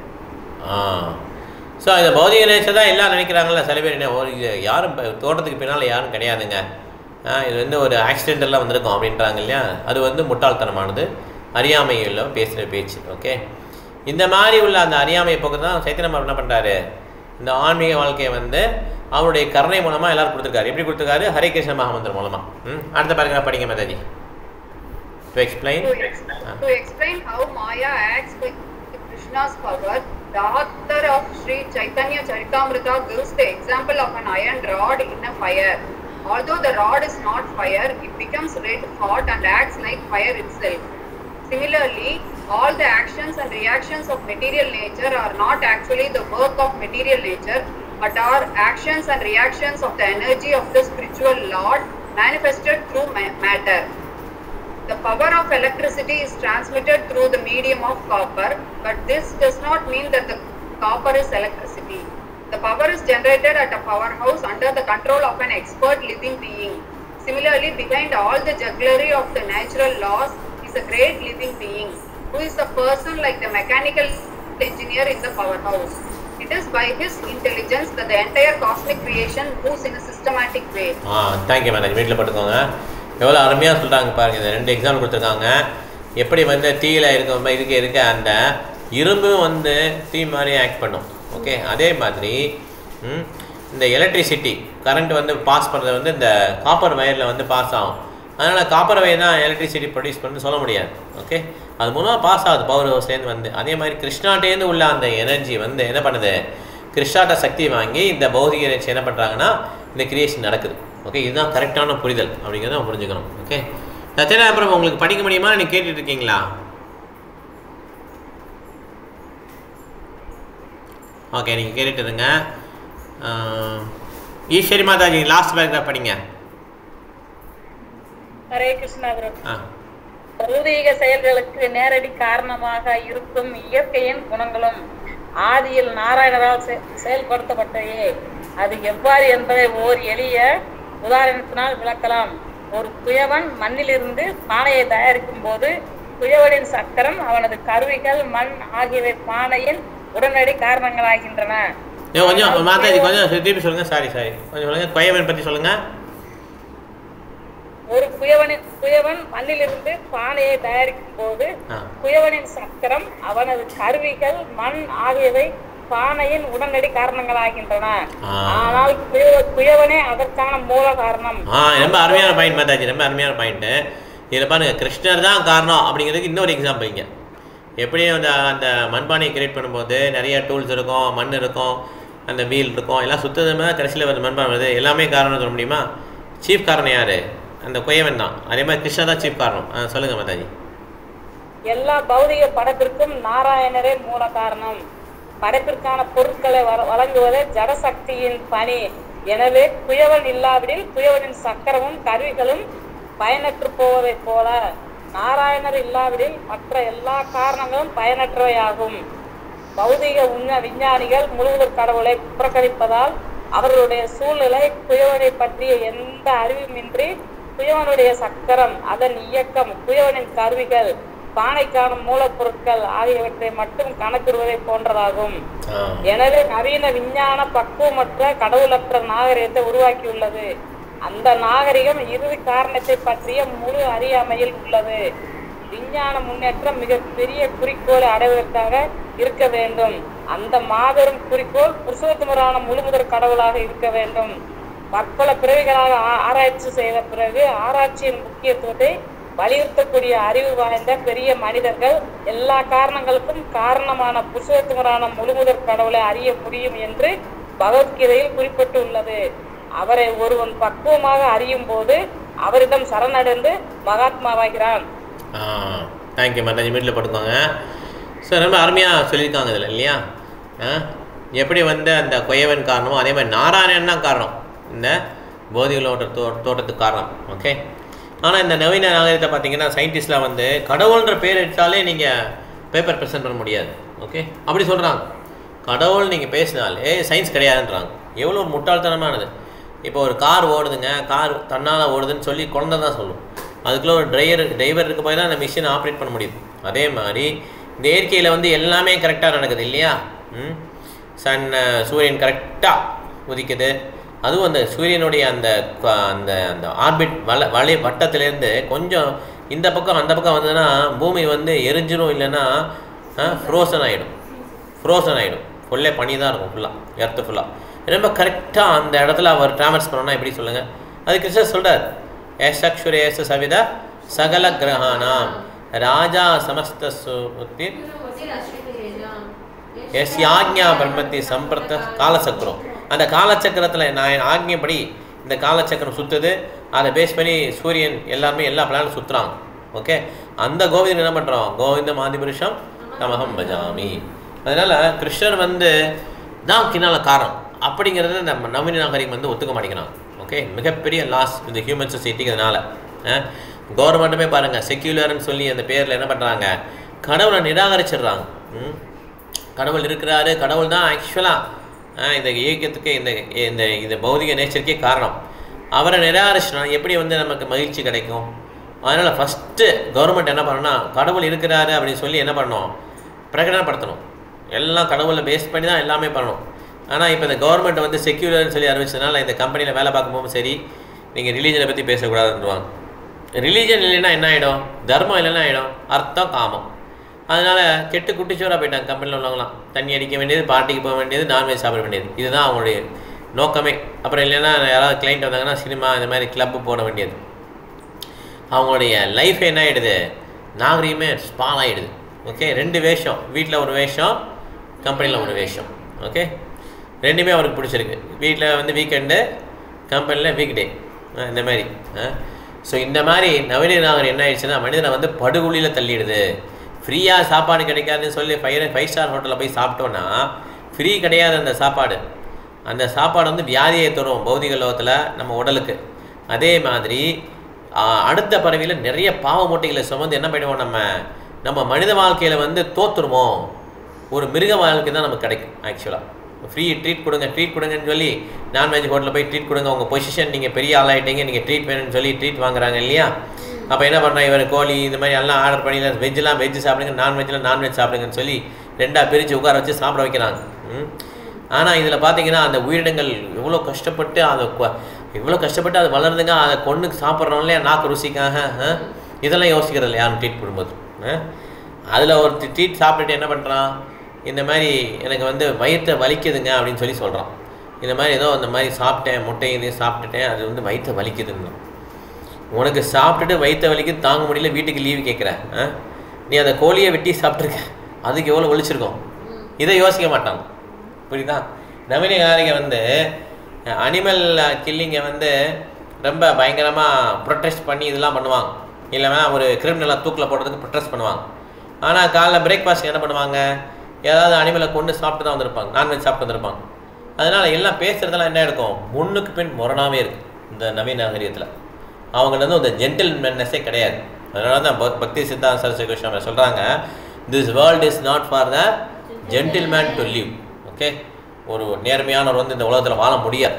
So இந்த பௌதிக nature தான் எல்லாம் நினைக்கிறாங்கல்ல சில பேர். என்ன ஒரு யாரும் தோட்டத்துக்கு பின்னால் யாரும் கிடையாதுங்க, இது வந்து ஒரு ஆக்சிடென்டெல்லாம் வந்திருக்கும் அப்படின்றாங்க இல்லையா? அது வந்து முட்டாள்தனமானது, அறியாமையில் பேசுகிற பேச்சு. ஓகே, இந்த மாதிரி உள்ள அந்த அறியாமையை போக்கு தான் சைத்தன்ய மகாபிரபு என்ன பண்ணுறாரு, இந்த ஆன்மீக வாழ்க்கையை வந்து அவருடைய கருணை மூலமாக எல்லாரும் கொடுத்துருக்காரு. எப்படி கொடுத்துருக்காரு? ஹரே கிருஷ்ண மகாமந்திரம் மூலமாக. அடுத்த பாருங்க, படிங்க Mataji. To
explain how Maya acts with Krishna's power, the author of Sri Chaitanya Charitamrita gives the example of an iron rod in a fire. Although the rod is not fire, it becomes red hot and acts like fire itself. Similarly, all the actions and reactions of material nature are not actually the work of material nature, but are actions and reactions of the energy of the spiritual Lord manifested through matter. The power of electricity is transmitted through the medium of copper, but this does not mean that the copper is electricity. The power is generated at a powerhouse under the control of an expert living being. Similarly, behind all the jugglery of the natural laws is a great living being, who is a person like the mechanical engineer in the powerhouse. It is by his intelligence that the entire cosmic creation moves in a systematic way.
Thank you, madam. வீட்டில் போட்டுக்கோங்க. எவ்வளோ அருமையாக சொல்கிறாங்க பாருங்கள். இந்த 2 example கொடுத்துருக்காங்க. எப்படி வந்து தீயில் இருக்க அந்த இரும்பும் வந்து தீ மாதிரி ஆக்ட் பண்ணும். ஓகே, அதே மாதிரி இந்த எலக்ட்ரிசிட்டி கரண்ட் வந்து பாஸ் பண்ணுறது வந்து இந்த காப்பர் வயரில் வந்து பாஸ் ஆகும். அதனால் காப்பர் வயர் தான் எலக்ட்ரிசிட்டி ப்ரொடியூஸ் பண்ணு சொல்ல முடியாது. ஓகே, அது மூலமாக பாஸ் ஆகுது பவர் ஹவுஸ்லேருந்து வந்து. அதே மாதிரி கிருஷ்ணாட்டேருந்து உள்ள அந்த எனர்ஜி வந்து என்ன பண்ணுது, கிருஷ்ணாட்ட சக்தி வாங்கி இந்த பௌதிக எனர்ஜி என்ன பண்ணுறாங்கன்னா இந்த கிரியேஷன் நடக்குது. ஓகே, இதுதான் கரெக்டான புரிதல் அப்படிங்கிறத நம்ம புரிஞ்சுக்கணும். ஓகே, சத்தியனா அப்புறம் உங்களுக்கு படிக்க முடியுமா? நீங்கள் கேட்டுட்டு இருக்கீங்களா? ஓகே, நீங்கள் கேட்டுட்டு இருங்க. ஈஸ்வரி மாதாஜி லாஸ்ட் பேராகிராஃப் படிங்க.
ஹரே கிருஷ்ணா பிரபு. பௌதீக செயல்களுக்கு நேரடி காரணமாக இருக்கும் இயற்கையின் குணங்களும் ஆதியில் நாராயணரால் செயல்படுத்தப்பட்டவையே. அது எவ்வாறு என்பதை ஓர் எளிய உதாரணத்தினால் விளக்கலாம். ஒரு குயவன் மண்ணிலிருந்து பானையை தயாரிக்கும் போது குயவனின் சக்கரம், அவனது கருவிகள், மண் ஆகியவை பானையின் உடனடி காரணங்களாகின்றன.
கொஞ்சம் மாதாஜி கொஞ்சம் திருப்பி சொல்லுங்க. சாரி கொஞ்சம் சொல்லுங்க. குயவன் பத்தி சொல்லுங்க.
ஒரு குயவன் மண்ணிலிருந்து பானையை தயாரிக்கும் போது குயவனின் சக்கரம், அவனது கருவிகள், மண் ஆகியவை பானையின் உடனடி காரணங்களாகின்றன. ஆனால் குயவனே அதற்கான மூல காரணம்.
ரொம்ப அருமையான பாயிண்ட் மாதாஜி, ரொம்ப அருமையான பாயிண்ட். இதில் பாருங்க, கிருஷ்ணர் தான் காரணம் அப்படிங்கிறதுக்கு இன்னொரு எக்ஸாம்பிள் இங்கே. எப்படியும் அந்த மண்பானையை கிரியேட் பண்ணும்போது நிறைய டூல்ஸ் இருக்கும், மண் இருக்கும், அந்த வீல் இருக்கும், எல்லாம் சுத்தமாக கடைசியில் வந்து மண்பானை வருது. எல்லாமே காரணம் சொல்ல முடியுமா? சீஃப் காரணம் யார்? அந்த குயவன் தான். அதே மாதிரி கிருஷ்ணா தான் சீஃப் காரணம். சொல்லுங்க மாதாஜி.
எல்லா பௌதிக படைப்பிற்கும் நாராயணரே மூல காரணம். படைப்பிற்கான பொருட்களை வழங்குவதே ஜடசக்தியின் பணி. எனவே குயவன் இல்லாவிடில் குயவனின் சக்கரமும் கருவிகளும் பயனற்று போவதைப் போல நாராயணர் இல்லாவிடில் மற்ற எல்லா காரணங்களும் பயனற்றவையாகும். பௌதிக விஞ்ஞானிகள் முழுவதும் கடவுளை புறக்கணிப்பதால் அவர்களுடைய சூழ்நிலை குயவனை பற்றிய எந்த அறிவுமின்றி குயவனுடைய சக்கரம், அதன் இயக்கம், குயவனின் கருவிகள், பானைக்கான மூலப்பொருட்கள் ஆகியவற்றை மட்டும் கணக்கிடுவதை போன்றதாகும். எனவே நவீன விஞ்ஞான பக்குவமற்ற கடவுளற்ற நாகரிகத்தை உருவாக்கியுள்ளது. அந்த நாகரிகம் இறுதி காரணத்தை பற்றிய முழு அறியாமையில் உள்ளது. விஞ்ஞான முன்னேற்றம் மிக பெரிய குறிக்கோளை அடைவதற்காக இருக்க வேண்டும். அந்த மாபெரும் குறிக்கோள் புருஷோத்தமரான முழுமுதற் கடவுளாக இருக்க வேண்டும். பற்பல பிறவிகளாக ஆராய்ச்சி செய்த பிறகு ஆராய்ச்சியின் முக்கியத்துவத்தை வலியுறுத்தக்கூடிய அறிவு வாய்ந்த பெரிய மனிதர்கள் எல்லா காரணங்களுக்கும் காரணமான புருஷோத்தமரான முழுமுதற் கடவுளை அறிய முடியும் என்று பகவத்கீதையில் குறிப்பிட்டுள்ளது. அவரை ஒருவன் பக்குவமாக அறியும் போது அவரிடம் சரணடைந்து மகாத்மாவாகிறான்.
தேங்க்யூ மாதாஜி. வீட்டில் படுக்கோங்க. சார் ரொம்ப அருமையாக சொல்லியிருக்காங்க இதில் இல்லையா? எப்படி வந்து அந்த குயவன் காரணமோ அதே மாதிரி நாராயணன் தான் காரணம், இந்த போதிகளோட தோட்டத்துக்கு காரணம். ஓகே. ஆனால் இந்த நவீன நாகரிகத்தை பார்த்தீங்கன்னா சயின்டிஸ்ட்லாம் வந்து கடவுள்ன்ற பேர் எடுத்தாலே நீங்கள் பேப்பர் ப்ரெசென்ட் பண்ண முடியாது. ஓகே, அப்படி சொல்கிறாங்க. கடவுள் நீங்கள் பேசினாலே சயின்ஸ் கிடையாதுன்றாங்க. எவ்வளோ முட்டாள்தனமானது. இப்போ ஒரு கார் ஓடுதுங்க, கார் தன்னால் ஓடுதுன்னு சொல்லி குழந்தை தான் சொல்லும். அதுக்குள்ளே ஒரு டிரைவர் இருக்க போய் தான் அந்த மிஷினை ஆப்ரேட் பண்ண முடியுது. அதே மாதிரி இந்த இயற்கையில் வந்து எல்லாமே கரெக்டாக நடக்குது இல்லையா? சூரியன் கரெக்டாக உதிக்குது. அதுவும் அந்த சூரியனுடைய அந்த அந்த அந்த ஆர்பிட் வலை வட்டத்திலேருந்து கொஞ்சம் இந்த பக்கம் அந்த பக்கம் வந்ததுன்னா பூமி வந்து எரிஞ்சிடும், இல்லைன்னா ஃப்ரோசன் ஆகிடும். ஃபுல்லே பனி தான் இருக்கும், ஃபுல்லாக எர்த்து ஃபுல்லாக. ரொம்ப கரெக்டாக அந்த இடத்துல அவர் ட்ராவல்ஸ் பண்ணோன்னா எப்படி சொல்லுங்கள்? அது கிருஷ்ணர் சொல்கிறார், ஏஷக்ஷுரேஷ சவிதா சகல கிரகானாம் ராஜா சமஸ்த சுத்தி எஸ் ஆக்ஞா பிரம்மத்தி சம்பிரத்த காலச்சக்கரம். அந்த காலச்சக்கரத்தில் நான் ஆக்ஞைப்படி இந்த காலச்சக்கரம் சுற்றுது. அதை பேஸ் பண்ணி சூரியன் எல்லாருமே எல்லா பிளானும் சுற்றுறாங்க. ஓகே, அந்த கோவிந்தன் என்ன பண்ணுறோம்? கோவிந்த மாதிபுருஷம் தமகம் பஜாமி. அதனால் கிருஷ்ணர் வந்து தான் கிணால காரணம் அப்படிங்கிறத நம்ம நவீன நாகரிகம் வந்து ஒத்துக்க மாட்டேங்கிறாங்க. ஓகே, மிகப்பெரிய லாஸ் இந்த ஹியூமன் சொசைட்டிக்கு. அதனால் கவர்மெண்ட்டுமே பாருங்கள், செக்யூலர்னு சொல்லி அந்த பேரில் என்ன பண்ணுறாங்க? கடவுளை நிராகரிச்சிடுறாங்க. கடவுள் இருக்கிறாரு, கடவுள் தான் ஆக்சுவலாக இந்த இயக்கத்துக்கு இந்த பௌதிக நேச்சருக்கே காரணம். அவரை நிராகரிச்சுனா எப்படி வந்து நமக்கு மகிழ்ச்சி கிடைக்கும்? அதனால் ஃபஸ்ட்டு கவர்மெண்ட் என்ன பண்ணணும்னா, கடவுள் இருக்கிறாரு அப்படின்னு சொல்லி என்ன பண்ணணும்? பிரகடனப்படுத்தணும். எல்லாம் கடவுளை பேஸ் பண்ணி தான் எல்லாமே பண்ணணும். ஆனால் இப்போ இந்த கவர்மெண்ட் வந்து செக்யூலர்னு சொல்லி அறிவிச்சதுனால இந்த கம்பெனியில் வேலை பார்க்கும்போது சரி, நீங்கள் ரிலீஜனை பற்றி பேசக்கூடாதுன்னுவாங்க. ரிலீஜன் இல்லைன்னா என்ன ஆகிடும்? தர்மம் இல்லைன்னா ஆகிடும் அர்த்தம், காமம். அதனால் கெட்டு குட்டிச்சோராக போயிட்டாங்க கம்பெனியில் உள்ளவங்களாம். தண்ணி அடிக்க வேண்டியது, பார்ட்டிக்கு போக வேண்டியது, நான்வெஜ் சாப்பிட வேண்டியது. இதுதான் அவங்களுடைய நோக்கமே. அப்புறம் இல்லைன்னா யாராவது கிளைண்ட் வந்தாங்கன்னா சினிமா இந்த மாதிரி கிளப்பு போட வேண்டியது. அவங்களுடைய லைஃப் என்ன ஆகிடுது? நாகரிகமே ஸ்பால் ஆகிடுது. ஓகே, 2 வேஷம், வீட்டில் ஒரு வேஷம், கம்பெனியில் ஒரு வேஷம். ஓகே, ரெண்டுமே அவருக்கு பிடிச்சிருக்கு. வீட்டில் வந்து வீக்கெண்டு, கம்பெனியில் வீக் டே, இந்த மாதிரி. ஸோ இந்த மாதிரி நவீன நாகரிகம் என்ன ஆயிடுச்சுன்னா மனிதனை வந்து படுகொலியில் தள்ளிடுது. ஃப்ரீயாக சாப்பாடு கிடைக்காதுன்னு சொல்லி 5 ஸ்டார் ஹோட்டலில் போய் சாப்பிட்டோன்னா ஃப்ரீ கிடையாது அந்த சாப்பாடு. அந்த சாப்பாடு வந்து வியாதியை தரும் பௌதிக லோகத்தில் நம்ம உடலுக்கு. அதே மாதிரி அடுத்த பறவையில் நிறைய பாவ மூட்டைகளை சுமந்து என்ன பண்ணுவோம்? நம்ம மனித வாழ்க்கையில் வந்து தோற்றுருமோ, ஒரு மிருக வாழ்க்கை தான் நமக்கு கிடைக்கும் ஆக்சுவலாக. ஃப்ரீ ட்ரீட் கொடுங்கன்னு சொல்லி நான்வெஜ் ஹோட்டலில் போய் ட்ரீட் கொடுங்க, உங்கள் பொசிஷன் நீங்கள் பெரிய ஆளாயிட்டீங்க, நீங்கள் ட்ரீட் வேணும்னு சொல்லி ட்ரீட் வாங்குறாங்க இல்லையா? அப்போ என்ன பண்ணுறாங்க, இவர் கோழி இந்த மாதிரி எல்லாம் ஆர்டர் பண்ணி வெஜ்ஜெலாம் வெஜ்ஜு சாப்பிடுங்க, நான்வெஜ் சாப்பிடுங்கன்னு சொல்லி ரெண்டாக பிரித்து உட்கார வச்சு சாப்பிட வைக்கிறாங்க. ஆனால் இதில் பார்த்தீங்கன்னா அந்த உயிரினங்கள் எவ்வளோ கஷ்டப்பட்டு அது வளருதுங்க, அதை கொண்டு சாப்பிட்றோம் இல்லையா நாக்கு ருசிக்காக. இதெல்லாம் யோசிக்கிறது இல்லை யாரும் ட்ரீட் கொடுக்கும்போது. அதில் ஒரு ட்ரீட் சாப்பிட்டுட்டு என்ன பண்ணுறான், இந்த மாதிரி எனக்கு வந்து வயிற்றை வலிக்குதுங்க அப்படின்னு சொல்லி சொல்கிறான். இந்த மாதிரி ஏதோ அந்த மாதிரி சாப்பிட்டேன், முட்டையிலையும் சாப்பிட்டுட்டேன், அது வந்து வயிற்றை வலிக்குதுங்க. உனக்கு சாப்பிட்டுட்டு வயிற்றை வலிக்குது தாங்க முடியல, வீட்டுக்கு லீவு கேட்குற, நீ அந்த கோழியை வெட்டி சாப்பிட்ருக்க, அதுக்கு எவ்வளோ வலிச்சிருக்கோம், இதை யோசிக்க மாட்டாங்க. புரியுதா? நவீனகாரிகை வந்து அனிமல் கில்லிங்கை வந்து ரொம்ப பயங்கரமாக ப்ரொட்டஸ்ட் பண்ணி இதெல்லாம் பண்ணுவாங்க. இல்லைனா ஒரு கிரிமினலாக தூக்கில் போடுறதுக்கு ப்ரொட்டஸ்ட் பண்ணுவாங்க. ஆனால் காலைல பிரேக்ஃபாஸ்ட் என்ன பண்ணுவாங்க, ஏதாவது அனிமலை கொண்டு சாப்பிட்டு தான் வந்திருப்பாங்க, நான்வெஜ் சாப்பிட்டு வந்திருப்பாங்க. அதனால் எல்லாம் பேசுகிறதெல்லாம் என்ன இருக்கும், முன்னுக்கு பின் முரணாகவே இருக்குது இந்த நவீன நாகரிகத்தில். அவங்கள்ட்ட வந்து ஒரு ஜென்டில்மேன்னஸே கிடையாது. அதனால தான் பக்தி சித்தாந்த சரஸ்வதி கிருஷ்ணா சொல்கிறாங்க, this world is not for the gentleman to live. Okay, ஒரு நேர்மையானவர் வந்து இந்த உலகத்தில் வாழ முடியாது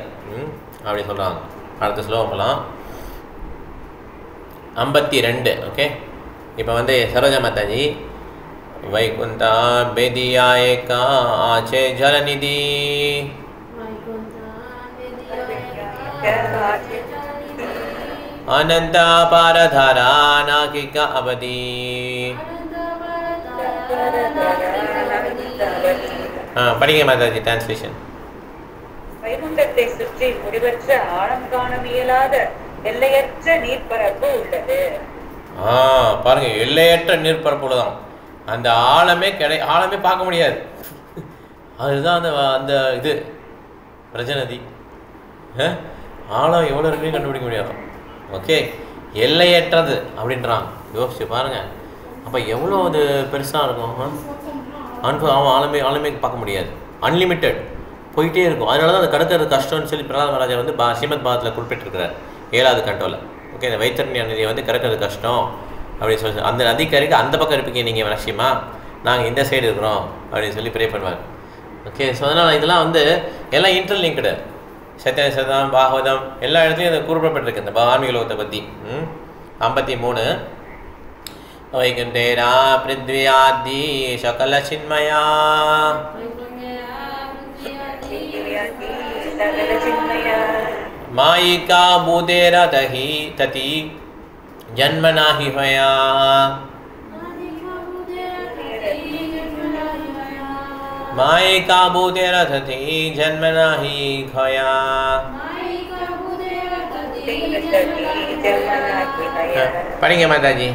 அப்படி சொல்கிறாங்க. அடுத்த ஸ்லோகம் போகலாம். 52. ஓகே, இப்போ வந்து சரோஜா மாதாஜி வைகுந்தா பேதியாயேகா ஆச்சே ஜலநிதி अनंत पारधारा नाकिका अवधि. படிங்க மாதாஜி டிரான்ஸ்லேஷன்.
வைகுண்டத்தை சுற்றி முடிவற்ற ஆழம் காண இயலாத எல்லையற்ற நீர்ப்பரப்பு உள்ளது.
பாருங்க, எல்லையற்ற நீர்ப்பரப்பு உள்ளதான். அந்த ஆழமே பார்க்க முடியாது. அதுதான் அந்த இது பிரஜநதி. ஆழம் எவ்வளோ இருக்குன்னு கண்டுபிடிக்க முடியாது. ஓகே, எல்லையற்றது அப்படின்றாங்க. யோசிச்சு பாருங்க, அப்போ எவ்வளோ அது பெருசாக இருக்கும். ஆழமே பார்க்க முடியாது, அன்லிமிட்டெட் போயிட்டே இருக்கும். அதனால தான் அது கடக்கிறது கஷ்டம்னு சொல்லி பிரகலாத மகாராஜா வந்து ஸ்ரீமத் பாகத்தில் குறிப்பிட்டிருக்கிறார் 7வது கண்டோவில். ஓகே, இந்த வைத்தரண்ய நதியை வந்து கடக்கிறது கஷ்டம் அப்படின்னு சொல்லி, அந்த நதிக்கரைக்கு அந்த பக்கம் இருப்பீங்க நீங்கள் லட்சியமா, நாங்கள் இந்த சைடு இருக்கிறோம் அப்படின்னு சொல்லி ப்ரே பண்ணுவாங்க. ஓகே, ஸோ அதனால் இதெல்லாம் வந்து எல்லாம் இன்டர்லிங்க்டு. சத்ய சதம் பாகவதம் எல்லா இடத்துலையும் அது குறிப்பிடப்பட்டிருக்கு இந்த ஆன்மீக லோகத்தை பற்றி. 53 வைகுண்டேரா பிருத்வியாதி சகல சின்மயா மாயிகா பூதேர தஹி ததி ஜன்மனாஹி ஹயா. மாயிகா பூதேர ததி ஜன்மனாஹி ஹயா. படிங்க மாதாஜி.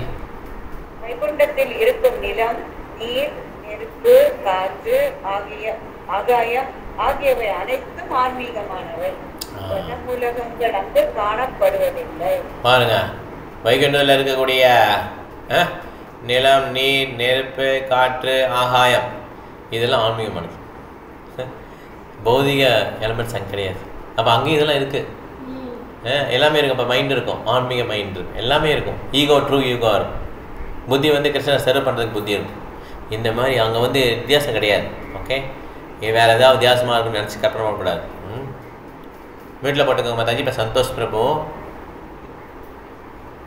வைகுண்டத்தில் இருக்கும் நிலம், நீர், நெருப்பு, காற்று, ஆகாயம் ஆகியவை அனைத்தும் ஆன்மீகமானவை. உலகங்கள் அங்கு காணப்படுவதில்லை.
பாருங்க, வைகுண்டத்தில் இருக்கக்கூடிய நிலம், நீர், நெருப்பு, காற்று, ஆகாயம் இதெல்லாம் ஆன்மீகமானது. பௌதிக எலமெண்ட்ஸ் அங்கே கிடையாது. அப்போ அங்கேயும் இதெல்லாம் இருக்குது, எல்லாமே இருக்கும். அப்போ மைண்ட் இருக்கும், ஆன்மீக மைண்ட் இருக்கும், எல்லாமே இருக்கும். ஈகோ, ட்ரூ ஈகோ இருக்கும். புத்தி வந்து கிருஷ்ணனை சர்வ் பண்ணுறதுக்கு புத்தி இருக்கும். இந்த மாதிரி அங்கே வந்து வித்தியாசம் கிடையாது. ஓகே, வேறு ஏதாவது வித்தியாசமாக இருக்குன்னு நினச்சி கற்பனை பண்ணக்கூடாது. வீட்டில் போட்டுக்கோங்க மாதாஜி. இப்போ சந்தோஷ் பிரபு.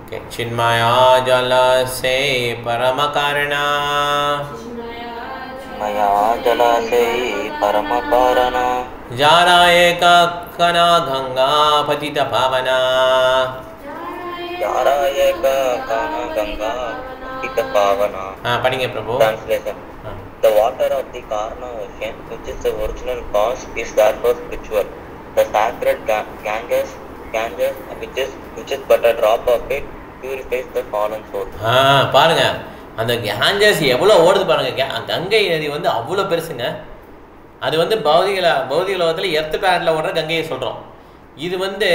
ஓகே, சின்மயா ஜலசே பரம காரணா
मया जलाशय परम पारना
जारा एक कना गंगा पतित पावना.
जारा एक कना गंगा पतित पावना.
पढ़ेंगे प्रभु.
Translation. The water of the Karna ocean, which is the original cause, is therefore spiritual. The sacred Ganges, which is but a drop of it, purifies the fallen soul.
பாருங்க, அந்த கேஞ்சஸ் எவ்வளோ ஓடுது பாருங்க. கங்கை நதி வந்து அவ்வளோ பெருசுங்க. அது வந்து பௌதிக லோகத்தில் எர்த் பிளானட்டில் ஓடுற கங்கையை சொல்கிறோம். இது வந்து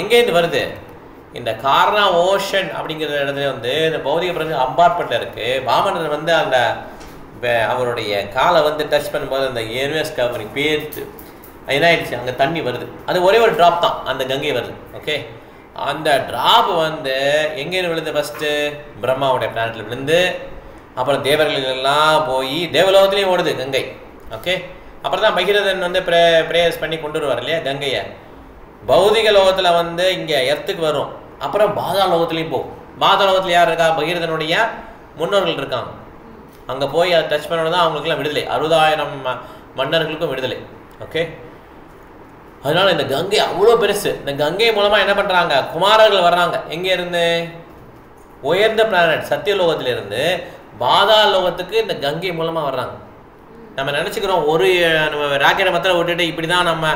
எங்கேருந்து வருது, இந்த கார்னா ஓஷன் அப்படிங்கிற இடத்துல வந்து இந்த பௌதிக பிரபஞ்சம் அம்பார்பட்டில் இருக்குது. வாமனர் வந்து அந்த அவருடைய காலை வந்து டச் பண்ணும்போது அந்த ஏர்வேஸ் கவரி பேர்த்து என்னாயிடுச்சு, அங்கே தண்ணி வருது. அது ஒரே ஒரு ட்ராப் தான் அந்த கங்கை வருது. ஓகே, அந்த ட்ராப் வந்து எங்கேருந்து விழுந்து, ஃபஸ்ட்டு பிரம்மாவுடைய பிளானட்டில் விழுந்து, அப்புறம் தேவர்களெல்லாம் போய் தேவலோகத்துலேயும் ஓடுது கங்கை. ஓகே, அப்புறம் தான் பகீரதன் வந்து ப்ரேயர்ஸ் பண்ணி கொண்டு வருவார் இல்லையா கங்கையை. பௌதிக லோகத்தில் வந்து இங்கே எர்த்துக்கு வரும், அப்புறம் பாதாள லோகத்துலேயும் போகும். பாதாள லோகத்தில் யார் இருக்கா? பகீரதனுடைய முன்னோர்கள் இருக்காங்க. அங்கே போய் அதை டச் பண்ணணும் தான் அவங்களுக்குலாம் விடுதலை, 60,000 மன்னர்களுக்கும் விடுதலை. ஓகே, அதனால் இந்த கங்கை அவ்வளோ பெருசு. இந்த கங்கை மூலமாக என்ன பண்ணுறாங்க? குமாரர்கள் வர்றாங்க. எங்கேருந்து? உயர்ந்த பிளானட் சத்தியலோகத்திலிருந்து பாதாள லோகத்துக்கு இந்த கங்கை மூலமாக வர்றாங்க. நம்ம நினச்சிக்கிறோம் ஒரு நம்ம ராக்கெட்டை மாத்திரம் விட்டுட்டு இப்படி தான் நம்ம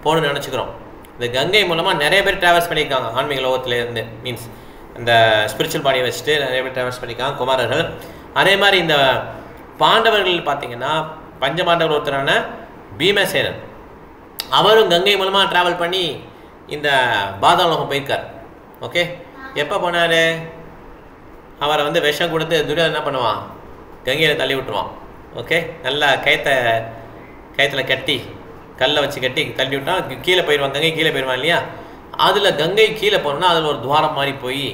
போகணும்னு நினச்சிக்கிறோம். இந்த கங்கை மூலமாக நிறைய பேர் ட்ராவல்ஸ் பண்ணியிருக்காங்க ஆன்மீக லோகத்திலேருந்து. மீன்ஸ் இந்த ஸ்பிரிச்சுவல் பாடியை வச்சுட்டு நிறைய பேர் ட்ராவல்ஸ் பண்ணியிருக்காங்க குமாரர்கள். அதே மாதிரி இந்த பாண்டவர்கள் பார்த்திங்கன்னா பஞ்சபாண்டவர் ஒருத்தரான பீமசேனன், அவரும் கங்கை மூலமாக ட்ராவல் பண்ணி இந்த பாதாள லோகம் போயிருக்கார். ஓகே, எப்போ போனார்? அவரை வந்து விஷம் கொடுத்து துரியோதனன் என்ன பண்ணுவான்? கங்கையில் தள்ளி விட்டுருவான். ஓகே, நல்லா கயத்தில் கட்டி கல்லை வச்சு கட்டி தள்ளி விட்டான், கீழே போயிடுவான், கங்கை கீழே போயிடுவான் இல்லையா? அதில் கங்கை கீழே போனோம்னா அதில் ஒரு துவாரம் மாதிரி போய்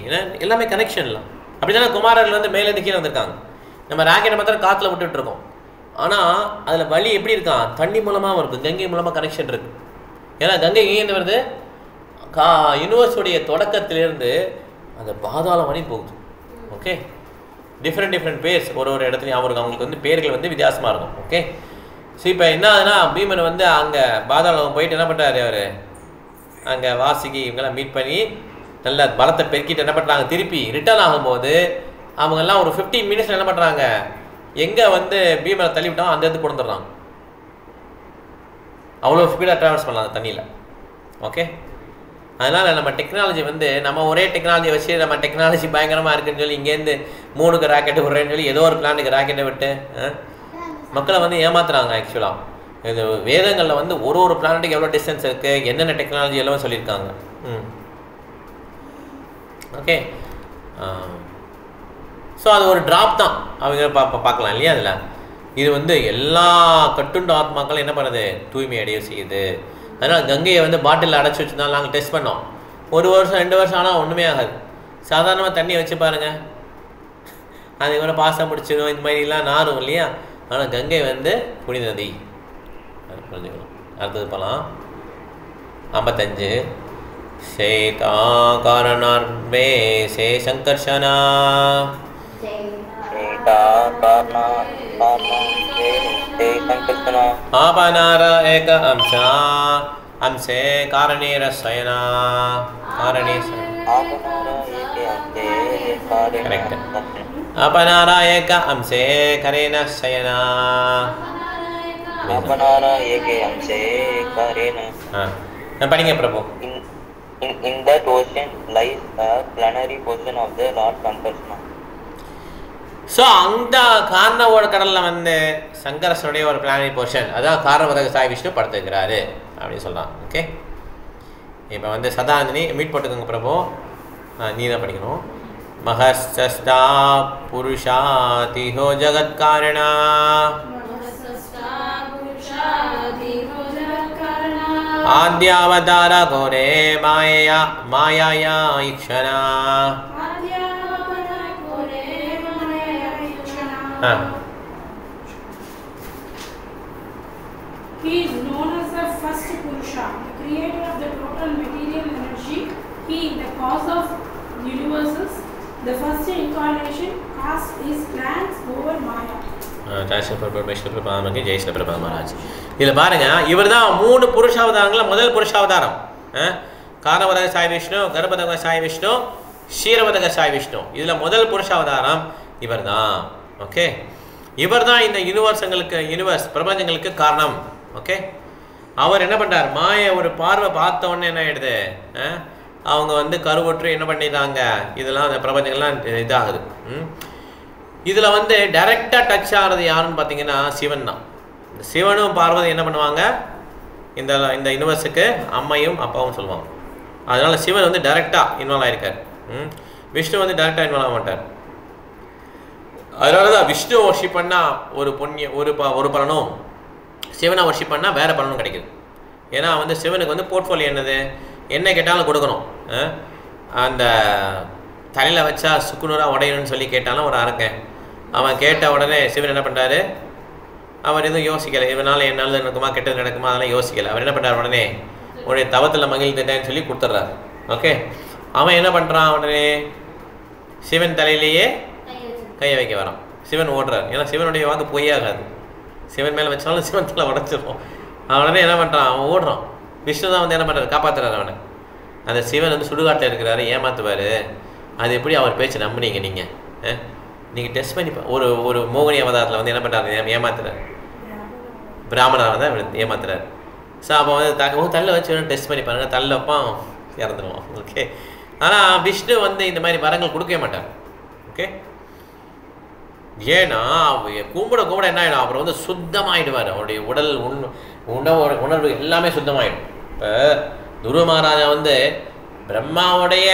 எல்லாமே கனெக்ஷன் இல்லை. அப்படி தானே குமாரர்கள் வந்து மேலேருந்து கீழே வந்திருக்காங்க. நம்ம ராக்கெட்டை மாத்திரம் காற்றுல விட்டுட்ருக்கோம், ஆனால் அதில் வழி எப்படி இருக்கான்? தண்ணி மூலமாக இருக்குது, கங்கை மூலமாக கனெக்ஷன் இருக்குது. ஏன்னா கங்கை எங்கேருந்து வருது? யூனிவர்ஸுடைய தொடக்கத்திலேருந்து அந்த பாதாளம் வரையும் போகுது. ஓகே, டிஃப்ரெண்ட் பேர்ஸ் ஒரு இடத்துலையும் அவங்களுக்கு வந்து பேர்கள் வந்து வித்தியாசமாக இருக்கும். ஓகே, ஸோ இப்போ என்ன ஆகுதுன்னா பீமன் வந்து அங்கே பாதாளம் போயிட்டு என்ன பண்ணுறாரு? அவர் அங்கே வாசுகி இவங்கெல்லாம் மீட் பண்ணி நல்ல பலத்தை பெருக்கிட்டு என்ன பண்ணுறாங்க? திருப்பி ரிட்டர்ன் ஆகும்போது அவங்கெல்லாம் ஒரு 15 மினிட்ஸில் என்ன பண்ணுறாங்க? எங்கே வந்து பீமனை தள்ளி விட்டாலும் அந்த இடத்துக்கு கொண்டு வந்துடுறாங்க. அவ்வளோ ஸ்பீடாக ட்ராவல்ஸ் பண்ணலாம் அந்த தண்ணியில். ஓகே, அதனால் நம்ம டெக்னாலஜி வந்து நம்ம ஒரே டெக்னாலஜியை வச்சு நம்ம டெக்னாலஜி பயங்கரமாக இருக்குன்னு சொல்லி இங்கேருந்து 3க்கு ராக்கெட்டு விட்றேன்னு சொல்லி ஏதோ ஒரு பிளானுக்கு ராக்கெட்டை விட்டு மக்களை வந்து ஏமாத்துறாங்க. ஆக்சுவலாக இது வேதங்களில் வந்து ஒரு பிளானட்டுக்கு எவ்வளோ டிஸ்டன்ஸ் இருக்குது, என்னென்ன டெக்னாலஜி எல்லாம் சொல்லியிருக்காங்க. ஓகே, ஸோ அது ஒரு ட்ராப் தான் அவங்க பார்க்கலாம் இல்லையா? அதில் இது வந்து எல்லா கட்டுண்ட ஆத்மாக்களும் என்ன பண்ணுது? தூய்மை அடைய செய்யுது. அதனால் கங்கையை வந்து பாட்டிலில் அடைச்சி வச்சுருந்தாலும் நாங்கள் டெஸ்ட் பண்ணோம். 1 வருஷம் 2 வருஷம் ஆனால் ஒன்றுமே ஆகாது. சாதாரணமாக தண்ணி வச்சு பாருங்கள், அதுக்கப்புறம் பாசம் முடிச்சிடும், இந்த மாதிரிலாம் நாரும் இல்லையா? ஆனால் கங்கை வந்து புனித நதி. அது புரிஞ்சுக்கணும். அடுத்தது போகலாம். 55 சேதா காரணார்வே சே சங்கர்ஷனா ஆபனார ஏக அம்சா அம்சே காரணே ரசயனா காரணே கரெக்ட். अपनार एक अंशे करेण शयना
अपनार एक अंशे करेण.
हां पढ़ेंगे प्रभु.
In that ocean lies a plenary portion of the Lord Sankarsana.
So அந்த காரணவோட கடலில் வந்து சங்கரசனுடைய ஒரு பிளானரி போர்ஷன், அதான் காரணவதக சாய் விஷ்ணு படுத்துக்கிறாரு அப்படின்னு சொல்கிறான். ஓகே, இப்போ வந்து சதானந்தினி மீட் போட்டுக்கோங்க பிரபு. நீ தான் படிக்கணும். महस्सस्ता पुरुषातिहो जगत्कारणा आद्यावतार घोरे मायाया ईक्षणा.
He is known as the first Purusha, the creator of the total material energy. He, the cause of universes, the first incarnation, cast his plans over Maya.
Jai Sri Prabha Maharaj. இதில் பாருங்க, இவர் தான் 3 புருஷாவதாரங்களில் முதல் புருஷாவதாரம். காரணவதக சாய் விஷ்ணு, கர்ப்பதக சாய் விஷ்ணு, க்ஷீரவதக சாய் விஷ்ணு. இதில் முதல் புருஷாவதாரம் இவர் தான். ஓகே, இவர் தான் இந்த யூனிவர்ஸ் பிரபஞ்சங்களுக்கு காரணம். ஓகே, அவர் என்ன பண்ணுறார்? மாயை ஒரு பார்வை பார்த்த உடனே என்ன ஆகிடுது? அவங்க வந்து கருவுற்று என்ன பண்ணிடுறாங்க? இதெல்லாம் அந்த பிரபஞ்சங்கள்லாம் இதாகுது. இதில் வந்து டைரெக்டாக டச் ஆகிறது யாருன்னு பார்த்தீங்கன்னா சிவன் தான். இந்த சிவனும் பார்வதி என்ன பண்ணுவாங்க? இந்த யூனிவர்ஸுக்கு அம்மையும் அப்பாவும் சொல்லுவாங்க. அதனால் சிவன் வந்து டைரெக்டாக இன்வால்வ் ஆகிருக்கார். விஷ்ணு வந்து டைரெக்டாக இன்வால்வ் ஆக மாட்டார். அதனால தான் விஷ்ணு வர்ஷிப் பண்ணால் ஒரு புண்ணியம் ஒரு பலனும், சிவனை வர்ஷிப் பண்ணால் வேறு பலனும் கிடைக்குது. ஏன்னா வந்து சிவனுக்கு வந்து போர்ட்ஃபோலியோ என்னது? என்ன கேட்டாலும் கொடுக்கணும். அந்த தலையில் வச்சா சுக்குநூறாக உடையணும்னு சொல்லி கேட்டாலும் ஒரு அரக்கன், அவன் கேட்ட உடனே சிவன் என்ன பண்ணுறாரு? அவர் எதுவும் யோசிக்கலை, இவனால் என்னால் நடக்குமா கெட்டது நடக்குமா அதெல்லாம் யோசிக்கலை. அவர் என்ன பண்ணுறார், உடனே உன்னுடைய தவத்தில் மகிழ்ந்துட்டேன்னு சொல்லி கொடுத்துட்றார். ஓகே, அவன் என்ன பண்ணுறான், உடனே சிவன் தலையிலேயே கையை வைக்க வரான். சிவன் ஓடுறார், ஏன்னா சிவனுடைய வாக்கு பொய்யாகாது. சிவன் மேலே வச்சாலும் சிவன் தலை உடச்சிருவோம். அவன் உடனே என்ன பண்ணுறான், அவன் ஓடுறான். விஷ்ணு தான் வந்து என்ன பண்ணுறாரு, காப்பாற்றுறாரு அவனை. அந்த சிவன் வந்து சுடுகாட்டில் இருக்கிறாரு, ஏமாற்றுவார். அது எப்படி அவர் பேச்சு நம்புனீங்க நீங்கள்? நீங்கள் டெஸ்ட் பண்ணி ஒரு ஒரு மோகினி அவதாரத்தில் வந்து என்ன பண்ணுறாரு, ஏமாத்துறாரு. பிராமணாவை தான் ஏமாத்துறாரு. ஸோ அப்போ வந்து தள்ள வச்சு டெஸ்ட் பண்ணி பாருங்க, தள்ள வைப்பான், இறந்துடுவான். ஓகே, ஆனால் விஷ்ணு வந்து இந்த மாதிரி வரங்கள் கொடுக்கவே மாட்டார். ஓகே, ஏன்னா கும்பிட கும்பிட என்ன ஆகிடும், அப்புறம் வந்து சுத்தமாகிடுவார். அவருடைய உடல் உணர்வு எல்லாமே சுத்தமாகிடும். இப்போ துருவ மகாராஜா வந்து பிரம்மாவுடைய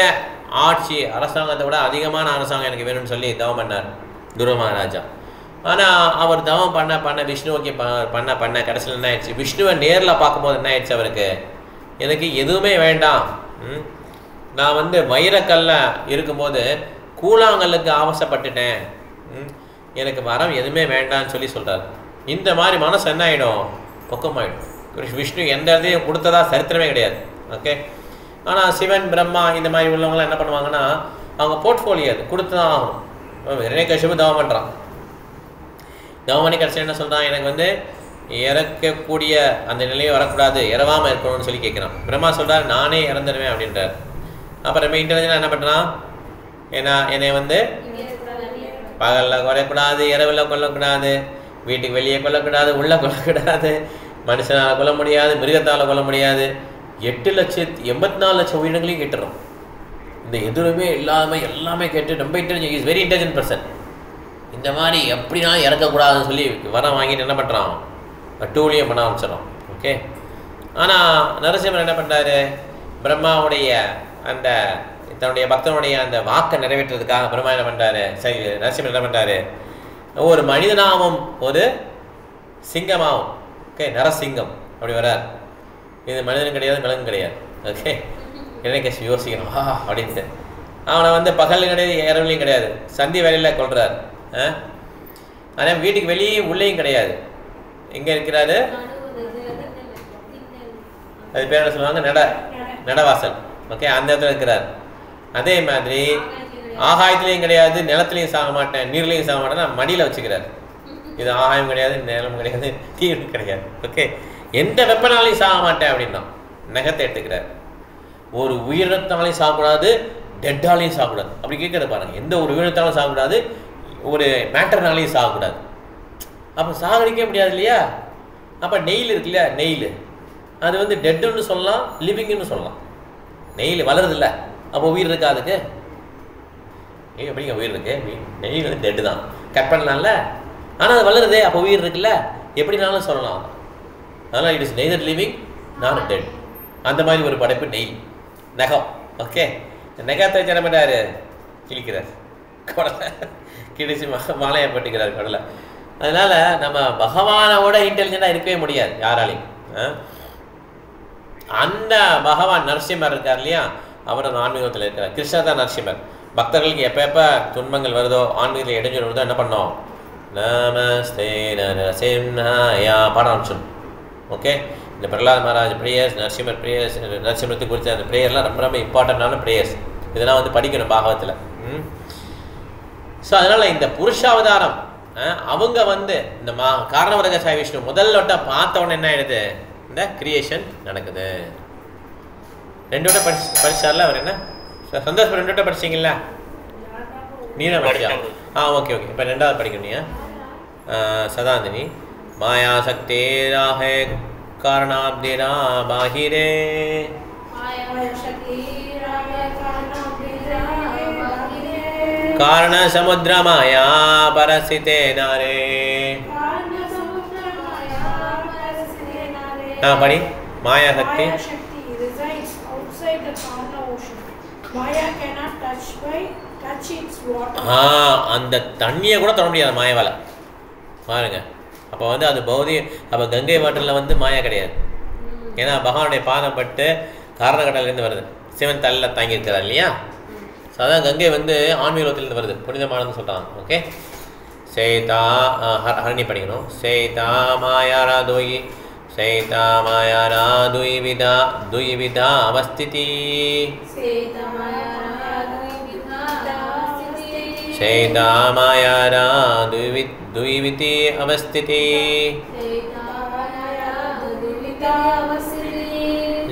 ஆட்சி அரசாங்கத்தை விட அதிகமான அரசாங்கம் எனக்கு வேணும்னு சொல்லி தவம் பண்ணார் துருவ மகாராஜா. ஆனால் அவர் தவம் பண்ண விஷ்ணுவுக்கு பண்ண கடைசியில் என்ன ஆயிடுச்சு, விஷ்ணுவை நேரில் பார்க்கும்போது என்ன ஆயிடுச்சு அவருக்கு, எனக்கு எதுவுமே வேண்டாம், நான் வந்து வைரக்கல்ல இருக்கும்போது கூழாங்கல்லுக்கு ஆசைப்பட்டுட்டேன், எனக்கு வரம் எதுவுமே வேண்டான்னு சொல்லி சொல்கிறார். இந்த மாதிரி மனசு என்ன ஆகிடும், பக்கமாகிடும். விஷ்ணு எந்த இடத்தையும் கொடுத்ததா சரித்திரமே கிடையாது. ஓகே, ஆனால் சிவன் பிரம்மா இந்த மாதிரி உள்ளவங்களாம் என்ன பண்ணுவாங்கன்னா, அவங்க போர்ட்ஃபோலியோ அது கொடுத்து தான் ஆகணும். ஹிரண்யகசிபு தவம் பண்ணுறான். தவம் பண்ணி கடைசி என்ன சொல்கிறான், எனக்கு வந்து இறக்கக்கூடிய அந்த நிலையை வரக்கூடாது, இறவாமல் இருக்கணும்னு சொல்லி கேட்குறான். பிரம்மா சொல்கிறார், நானே இறந்துடுவேன் அப்படின்றார். அப்புறம் இன்டர்நெட் என்ன பண்ணுறான், என்னை வந்து பகலில் கொல்லக்கூடாது, இரவில் கொல்லக்கூடாது, வீட்டுக்கு வெளியே கொல்லக்கூடாது, உள்ளே கொல்லக்கூடாது, மனுஷனால் கொல்ல முடியாது, மிருகத்தால் கொல்ல முடியாது, 8,84,00,000 உயிரினங்களையும் கேட்டுறோம். இந்த எதுவுமே எல்லாமே கேட்டு ரொம்ப intelligent, is very intelligent person. இந்த மாதிரி எப்படினா இறக்கக்கூடாதுன்னு சொல்லி வரம் வாங்கிட்டு என்ன பண்ணுறான், டூலியம் பண்ண ஆரம்பிச்சிடறான். ஓகே, ஆனால் நரசிம்மர் என்ன பண்ணுறாரு, பிரம்மாவுடைய அந்த தன்னுடைய பக்தனுடைய அந்த வாக்கை நிறைவேற்றுறதுக்காக பிரம்மா என்ன பண்ணுறாரு, சரி நரசிம்மர் என்ன பண்ணுறாரு, ஒரு மனிதனாகவும் ஒரு சிங்கமாகவும், ஓகே நரசிங்கம் அப்படி வரார். இது மனிதனும் கிடையாது, மிளகும் கிடையாது. ஓகே, ஹிரண்யகசிபு யோசிக்கணும் அப்படின்ட்டு அவனை வந்து பகல்லையும் கிடையாது, இரவுலையும் கிடையாது, சந்தி வேலையில் கொள்கிறார். ஆனால் வீட்டுக்கு வெளியே உள்ளேயும் கிடையாது. எங்கே இருக்கிறாரு, அது பேர் என்ன சொல்லுவாங்க, நடவாசல். ஓகே, அந்த இடத்துல இருக்கிறார். அதே மாதிரி ஆகாயத்துலேயும் கிடையாது, நிலத்துலையும் சாக மாட்டேன், நீர்லையும் சாக மாட்டேன், மடியில் வச்சுக்கிறார். இது ஆகாயம் கிடையாது, நிலம் கிடையாது, தீர்வு கிடையாது. ஓகே, எந்த வெப்பனாலையும் சாக மாட்டேன் அப்படின்னா நகத்தை எடுத்துக்கிறார். ஒரு உயிரினத்தாலையும் சாகக்கூடாது, டெட்டாலையும் சாகக்கூடாது. அப்படி கேட்கறது பாருங்க, எந்த ஒரு உயிரினத்தாலும் சாகக்கூடாது, ஒரு மேட்டர்னாலையும் சாகக்கூடாது. அப்போ சாகடிக்க முடியாது இல்லையா. அப்போ நெயில் இருக்கு இல்லையா, நெயில் அது வந்து டெட்டுன்னு சொல்லலாம், லிவிங்னு சொல்லலாம். நெயில் வளருதில்ல, அப்போ உயிர் இருக்கா அதுக்கு, எப்படிங்க உயிர் இருக்கு, நெயில் வந்து டெட்டு தான், கட் பண்ணலாம்ல, ஆனால் அது வளருதே, அப்போ உயிர் இருக்குல்ல, எப்படினாலும் சொல்லலாம். அதனால் it is neither living not dead. அந்த மாதிரி ஒரு படைப்பு நெய், நகம். ஓகே, நகத்தை என்ன பண்ணாரு, கிழிக்கிறார், குடலை கிழிச்சு மாலையை பட்டிக்கிறார் கடலை. அதனால் நம்ம பகவானோட இன்டெலிஜென்ட்டாக இருக்கவே முடியாது யாராலையும். அந்த பகவான் நரசிம்மர் இருக்கார் இல்லையா, அவர் அந்த ஆன்மீகத்தில் இருக்கிறார். கிருஷ்ணர் தான் நரசிம்மர். பக்தர்களுக்கு எப்போ துன்பங்கள் வருதோ, ஆன்மீகத்தில் இடைஞ்சல் வருதோ என்ன பண்ணோம், நமஸ்தே நரசிம்ஹாயா பாட ஆரம்பிச்சோம். ஓகே, இந்த பிரகலாத் மகாராஜ் ப்ரேயர்ஸ், நரசிம்மர் ப்ரேயர்ஸ், நரசிம்மத்துக்கு குறித்த அந்த ப்ரேயர்லாம் ரொம்ப ரொம்ப இம்பார்ட்டண்டான ப்ரேயர்ஸ். இதெல்லாம் வந்து படிக்கணும் பாகவத்தில். ஸோ அதனால் இந்த புருஷாவதாரம் அவங்க வந்து இந்த காரணவரக சாய் விஷ்ணு முதல் வட்ட பார்த்த உடனே என்ன ஆயிடுது, இந்த கிரியேஷன் நடக்குது. 2 வட்டம் படிச்சார்ல அவர், என்ன சந்தோஷம் 2 வட்டம் படிச்சிங்களா, நீதான் படிச்சா? ஓகே ஓகே, இப்போ 2வது படிக்கணும். சதாந்தினி மாயா சக்தி ராஹே காரணாப்திரா பாஹிரே காரண சமுத்திர மாயா பரசிதே நாரே. படி மாயா சக்தி அந்த தண்ணியை கூட தொட முடியாது மாயாவால் பாருங்க. அப்போ வந்து அது பௌதிக, அப்போ கங்கை வாட்டரில் வந்து மாயா கிடையாது. ஏன்னா பகவானுடைய பாதம் பட்டு காரணக்கடலேருந்து வருது, சிவன் தலையில் தாங்கியிருக்கிறார் இல்லையா. ஸோ அதான் கங்கை வந்து ஆன்மீகத்திலேருந்து வருது, புனிதமானதுன்னு சொல்கிறாங்க. ஓகே, சேதா ஹரணி படிக்கணும். சேதா மாயாரா துயி சேதா மாயாரா துய்விதா அவஸ்திதி சேதா மாயாரா துய்விதி அவஸ்திதி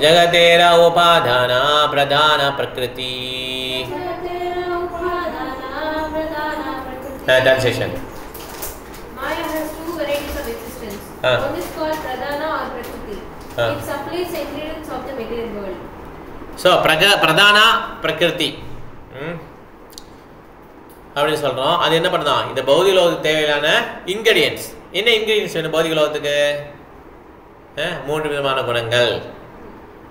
ஜகதேர உபாதானா பிரதான பிரகிருதி. Translation.
Maya has two varieties of existence. One is called pradhana or prakriti. It supplies the ingredients of the material world.
So pradhana prakriti அப்படின்னு சொல்கிறோம். அது என்ன பண்ணுதான்? இந்த பௌதிக லோகத்துக்கு தேவையான இன்கிரீடியன்ஸ். என்ன இன்கிரீடியன்ஸ் வேணும் பௌதிக லோகத்துக்கு? 3 விதமான குணங்கள்,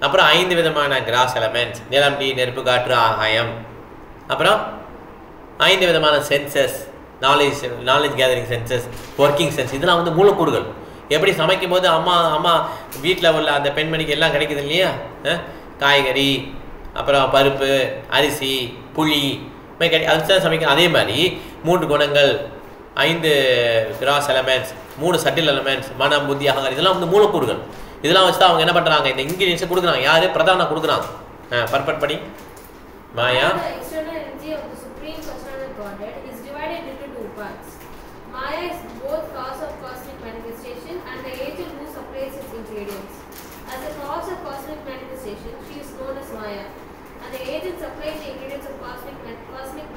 அப்புறம் 5 விதமான கிராஸ் எலமெண்ட்ஸ், நிலம், நீர், நெருப்பு, காற்று, ஆகாயம், அப்புறம் 5 விதமான senses, knowledge gathering senses, working sense. இதெல்லாம் வந்து மூலக்கூறுகள். எப்படி சமைக்கும் போது அம்மா வீட்டில் உள்ள அந்த பெண்மணிக்கு எல்லாம் கிடைக்குது இல்லையா? காய்கறி, அப்புறம் பருப்பு, அரிசி, புளி, அதுதான் சமைக்கணும். அதே மாதிரி 3 குணங்கள், 5 கிராஸ் எலமெண்ட்ஸ், 3 சட்டில் எலமெண்ட்ஸ், மனம், புத்தி, அகங்காரம், இதெல்லாம் வந்து மூலக்கூறுகள். இதெல்லாம் வச்சு தான் அவங்க என்ன பண்ணுறாங்க? இந்த இன்கிரீடியன்ஸை கொடுக்குறாங்க. யார்? பிரதான கொடுக்குறாங்க. பர்பட் படி. மாயா
Maya is both cause of cosmic manifestation and the agent who supplies its ingredients. As a cause of cosmic manifestation, she is known as Maya. And the agent supplying the ingredients of cosmic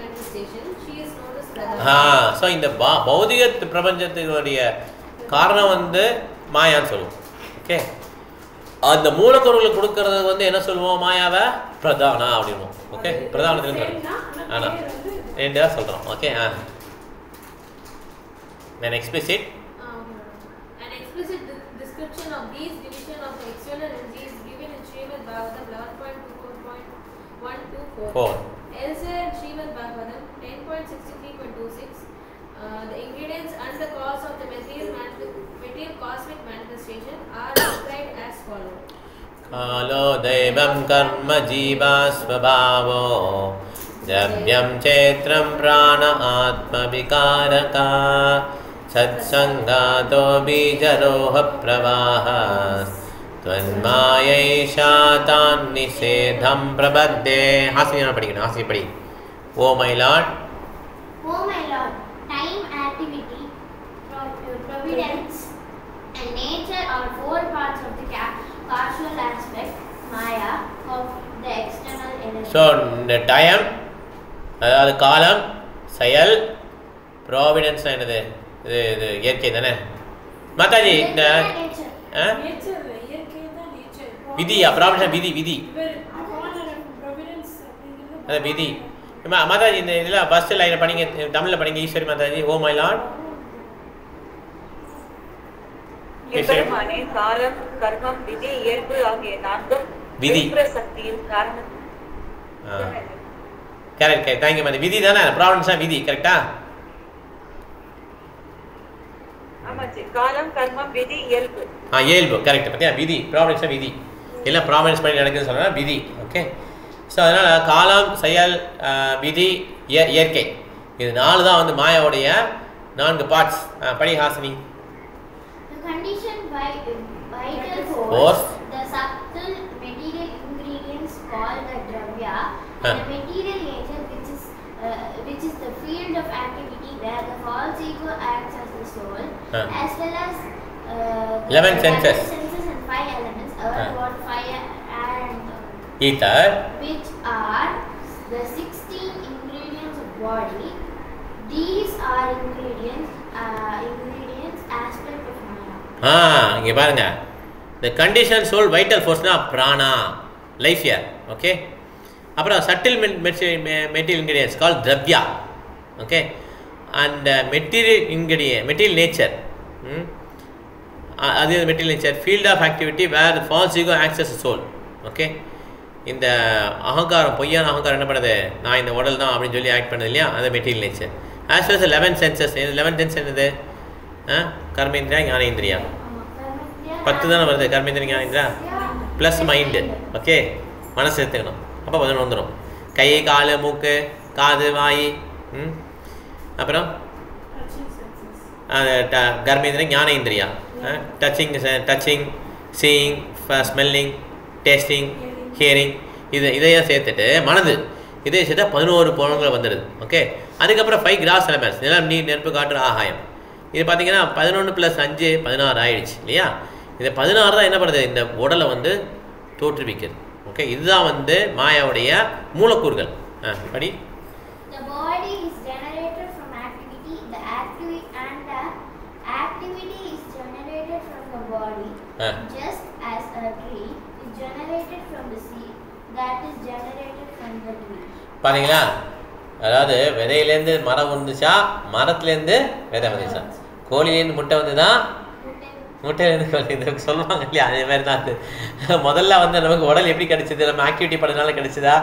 manifestation, she is known as Pradhana.
So இந்த பௌதிக பிரபஞ்சத்தினுடைய காரணம் வந்து மாயான்னு சொல்லுவோம். Okay, அந்த மூலக்கூறுகளை கொடுக்கறது வந்து என்ன சொல்லுவோம்? மாயாவை பிரதானா அப்படின்வோம். ஓகே, பிரதானத்துலேருந்து வரும். ஆனால் 2 சொல்கிறோம். Okay, An explicit
description of these division of the external energy is given in Srimad Bhagavatam 11.24. Elsewhere in Srimad Bhagavatam 10.63.26, the ingredients and the cause of the material cosmic manifestation are described as follows.
Kalo devam karma jiva svabhavo Dravyam chetram prana atma vikaraka Satsangato bijaroha pravahas Tvanmayaisha tan nisedham prabhadde. Hasina padikana, Hasi padi. Oh my Lord.
Oh my Lord, time, activity, providence and nature are 4 parts of the causal aspect, Maya, of the external energy.
So, the time, அதாவது காலம், செயல், providence என்னது? இது இயற்கை தானே மாதாஜி? இந்த விதியா? Providence விதி அதான் விதி. மாதாஜி இந்த இதில் ஃபர்ஸ்ட் லைனை படிங்க, தமிழில் படிங்க. Eswari Mataji. Oh my Lord.
காலம், கர்மம், விதி, இயல்பு ஆகிய 4
விதி
சக்தியின் காரணம்.
கரெக்ட். Thank you madam. விதி தானே? ப்ராவிடன்ஸ் தான் விதி. கரெக்டா?
காலம், கர்மம், விதி, இயல்பு.
இயல்பு கரெக்ட். பார்த்தியா? விதி, ப்ராவிடன்ஸ் தான் விதி. இல்லை ப்ராவிடன்ஸ் பண்ணி நடக்குதுன்னு சொல்லலாம் விதி. ஓகே, ஸோ அதனால் காலம், செயல், விதி, இயற்கை, இது 4 தான் வந்து மாயாவுடைய 4 பார்ட்ஸ். படி Hasini.
The condition vital force, the subtle material ingredients called the dravya, and the material nature which is the field of activity where the false ego acts as the soul, as well as
11 senses
and 5 elements, earth, water, fire and
ether,
which are the 16 ingredients of body. These are ingredients aspect of Maya.
இங்கே பாருங்க. The condition soul vital force na prana, life here. Okay, அப்புறம் subtle material ingredients called dravya. Okay, and material nature, அது material nature, field of activity where the false ego acts as a soul. Okay, இந்த அகங்காரம், பொய்யான அகங்காரம் என்ன பண்ணுது? நான் இந்த உடல் தான் அப்படின்னு சொல்லி ஆக்ட் பண்ணுது இல்லையா? அது material nature. as well as 11 senses. 11 senses என்னது? கர்மேந்திரியா, ஞானேந்திரியா, 10 தானே வருது. கர்மேந்திரியா, ஞானேந்திரியா ப்ளஸ் மைண்டு. ஓகே, மனசு எடுத்துக்கணும். அப்போ 11 வந்துடும். கை, கால், மூக்கு, காது, வாய், அப்புறம் கர்மேந்திரியம் ஞானேந்திரியா, touching, seeing, smelling, tasting, hearing, இதையும் சேர்த்துட்டு மனது இதை சேர்த்தா 11 புலன்கள் வந்துடுது. ஓகே, அதுக்கப்புறம் 5 கிராஸ் எலமெண்ட்ஸ், நிலம், நீர், நெருப்பு, காற்று, ஆகாயம். இது பார்த்தீங்கன்னா 11 + 5 16 ஆயிடுச்சு இல்லையா? இந்த 16 தான் என்ன பண்ணுது, இந்த உடலை வந்து தோற்றுவிக்குது. ஓகே, இதுதான் வந்து மாயாவுடைய மூலக்கூறுகள். படி.
The body is generated from activity. The activity is generated from the body. Just as a tree is generated from the seed that is generated from the tree.
பாத்தீங்களா? அதாவது விதையிலேருந்து மரம் வந்துச்சா, மரத்துலேருந்து விதை வந்துச்சா, கோழிலேருந்து முட்டை வந்துதான், முட்டையிலேருந்து கோழி, இது சொல்லுவாங்க இல்லையா? அதே மாதிரி தான் அது. முதல்ல வந்து நமக்கு உடல் எப்படி கிடைச்சிது, நம்ம ஆக்டிவிட்டி பண்ணதுனால கிடைச்சதா,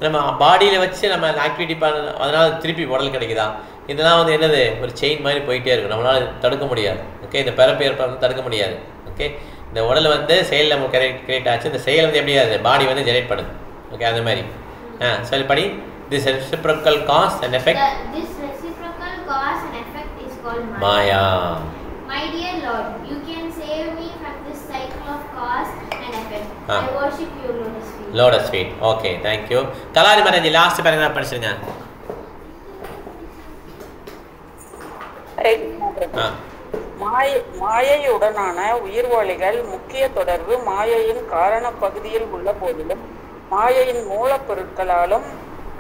நம்ம பாடியில் வச்சு நம்ம ஆக்டிவிட்டி பண்ண அதனால திருப்பி உடல் கிடைக்குதா, இதெல்லாம் வந்து என்னது, ஒரு செயின் மாதிரி போயிட்டே இருக்கும், நம்மளால் தடுக்க முடியாது. ஓகே, இந்த பிறப்பு ஏற்பட தடுக்க முடியாது. ஓகே, இந்த உடல் வந்து செயல் நம்ம கிரியேட் ஆச்சு, இந்த செயல் வந்து எப்படி ஆகுது, பாடி வந்து ஜெனரேட் பண்ணுது. ஓகே, அந்த மாதிரி சரி படி. This reciprocal cause and effect.
This reciprocal cause and effect is called
Maya.
My dear Lord, you can save me from this cycle of cause and effect. I worship you, Lotus feet.
Lotus feet. Okay, thank you. Kalari Mataji, last paragraph படிச்சிருங்க.
மாயையுடனான உயிர்வாளிகள் முக்கிய தொடர்பு மாயையின் காரண பகுதியில் உள்ள போதிலும் மாயையின் மூலப்பொருட்களாலும்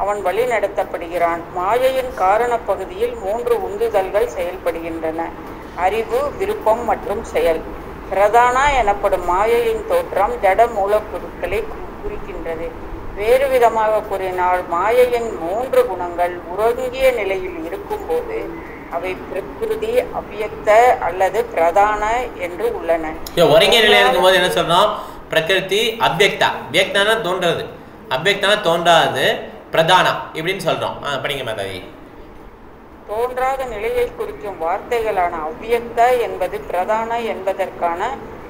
அவன் வழி நடத்தப்படுகிறான். மாயையின் காரண பகுதியில் 3 உந்துதல்கள் செயல்படுகின்றன: அறிவு, விருப்பம் மற்றும் செயல். பிரதானா எனப்படும் மாயையின் தோற்றம் ஜட மூலப்பொருட்களை குறிக்கின்றது. வேறு விதமாக கூறினால், மாயையின் 3 குணங்கள் உறங்கிய நிலையில் இருக்கும்போது அவை பிரகிருதி, அவ்யக்த அல்லது பிரதான என்று உள்ளன.
ஒருங்கிய நிலையில் இருக்கும்போது என்ன சொல்றோம், பிரகிருதி, அவ்யக்தா. அவ்யக்தானா தோன்றது, அவ்யக்தானா தோன்றாது, பிரதானா இப்படின்னு சொல்றோம். படிங்க மாதாவி.
தோன்றாத நிலையை குறிக்கும் வார்த்தைகளான அவ்யக்த என்பது பிரதான என்பதற்கான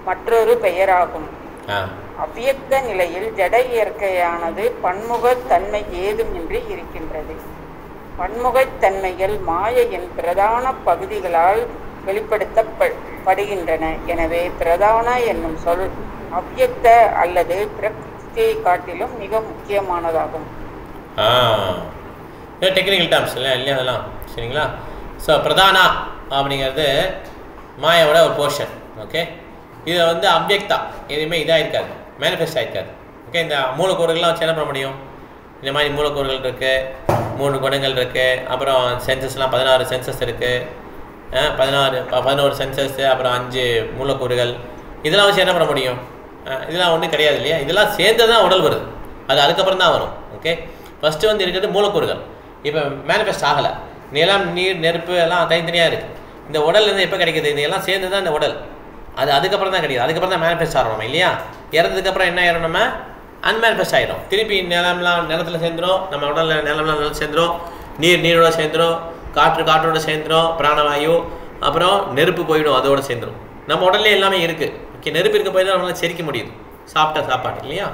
மற்றொரு பெயராகும். அவ்யக்த நிலையில் ஜட இயற்கையானது பன்முகத்தன்மை ஏதுமின்றி இருக்கின்றது. பன்முகத்தன்மைகள் மாயையின் பிரதான பகுதிகளால் வெளிப்படுத்தப்படுகின்றன. எனவே பிரதான என்னும் சொல் அவ்யக்த அல்லது பிரகிருதியை காட்டிலும் மிக முக்கியமானதாகும்.
டெக்னிக்கல் டேர்ம்ஸ் இல்லை இல்லையா அதெல்லாம், சரிங்களா? ஸோ பிரதானா அப்படிங்கிறது மாயாவோட ஒரு போர்ஷன். ஓகே, இதை வந்து அவ்யக்தா எதுவுமே இதாக இருக்காது, மேனிஃபெஸ்ட் ஆகிருக்காது. ஓகே, இந்த மூலக்கூறுகள்லாம் வச்சு என்ன பண்ண முடியும், இந்த மாதிரி மூலக்கூறுகள் இருக்குது, 3 குணங்கள் இருக்குது, அப்புறம் சென்சஸ்லாம் 16 சென்சஸ் இருக்குது, 11 சென்சஸ், அப்புறம் 5 மூலக்கூறுகள், இதெல்லாம் வச்சு என்ன பண்ண முடியும்? இதெல்லாம் ஒன்றும் கிடையாது இல்லையா? இதெல்லாம் சேர்ந்து தான் உடல் வருது, அது அதுக்கப்புறம் தான் வரும். ஓகே, ஃபஸ்ட்டு வந்து இருக்கிறது மூலக்கூறுகள், இப்போ மேனிஃபெஸ்ட் ஆகலை. நிலம், நீர், நெருப்பு எல்லாம் தனித்தனியாக இருக்குது. இந்த உடல்லேருந்து எப்போ கிடைக்கிது, இதெல்லாம் சேர்ந்து தான் இந்த உடல், அது அதுக்கப்புறம் தான் கிடைக்குது, அதுக்கப்புறம் தான் மேனிஃபெஸ்ட் ஆகிறோம் இல்லையா? இறந்ததுக்கப்புறம் என்ன ஆயிரும், நம்ம அன்மேனிஃபெஸ்ட் ஆகிடும். திருப்பி நிலம்லாம் நிலத்தில் சேர்ந்துடும், நம்ம உடலில் நிலம்லாம் நிலத்தில் சேர்ந்துடும், நீரோட சேர்ந்துடும், காற்றோட சேர்ந்துடும், பிராணவாயு, அப்புறம் நெருப்பு போயிடும், அதோடு சேர்ந்துடும். நம்ம உடல்லே எல்லாமே இருக்குது. ஓகே, நெருப்பு இருக்க போய் தான் நம்மளால் செரிக்க முடியுது, சாப்பிட்டா சாப்பாடு இல்லையா?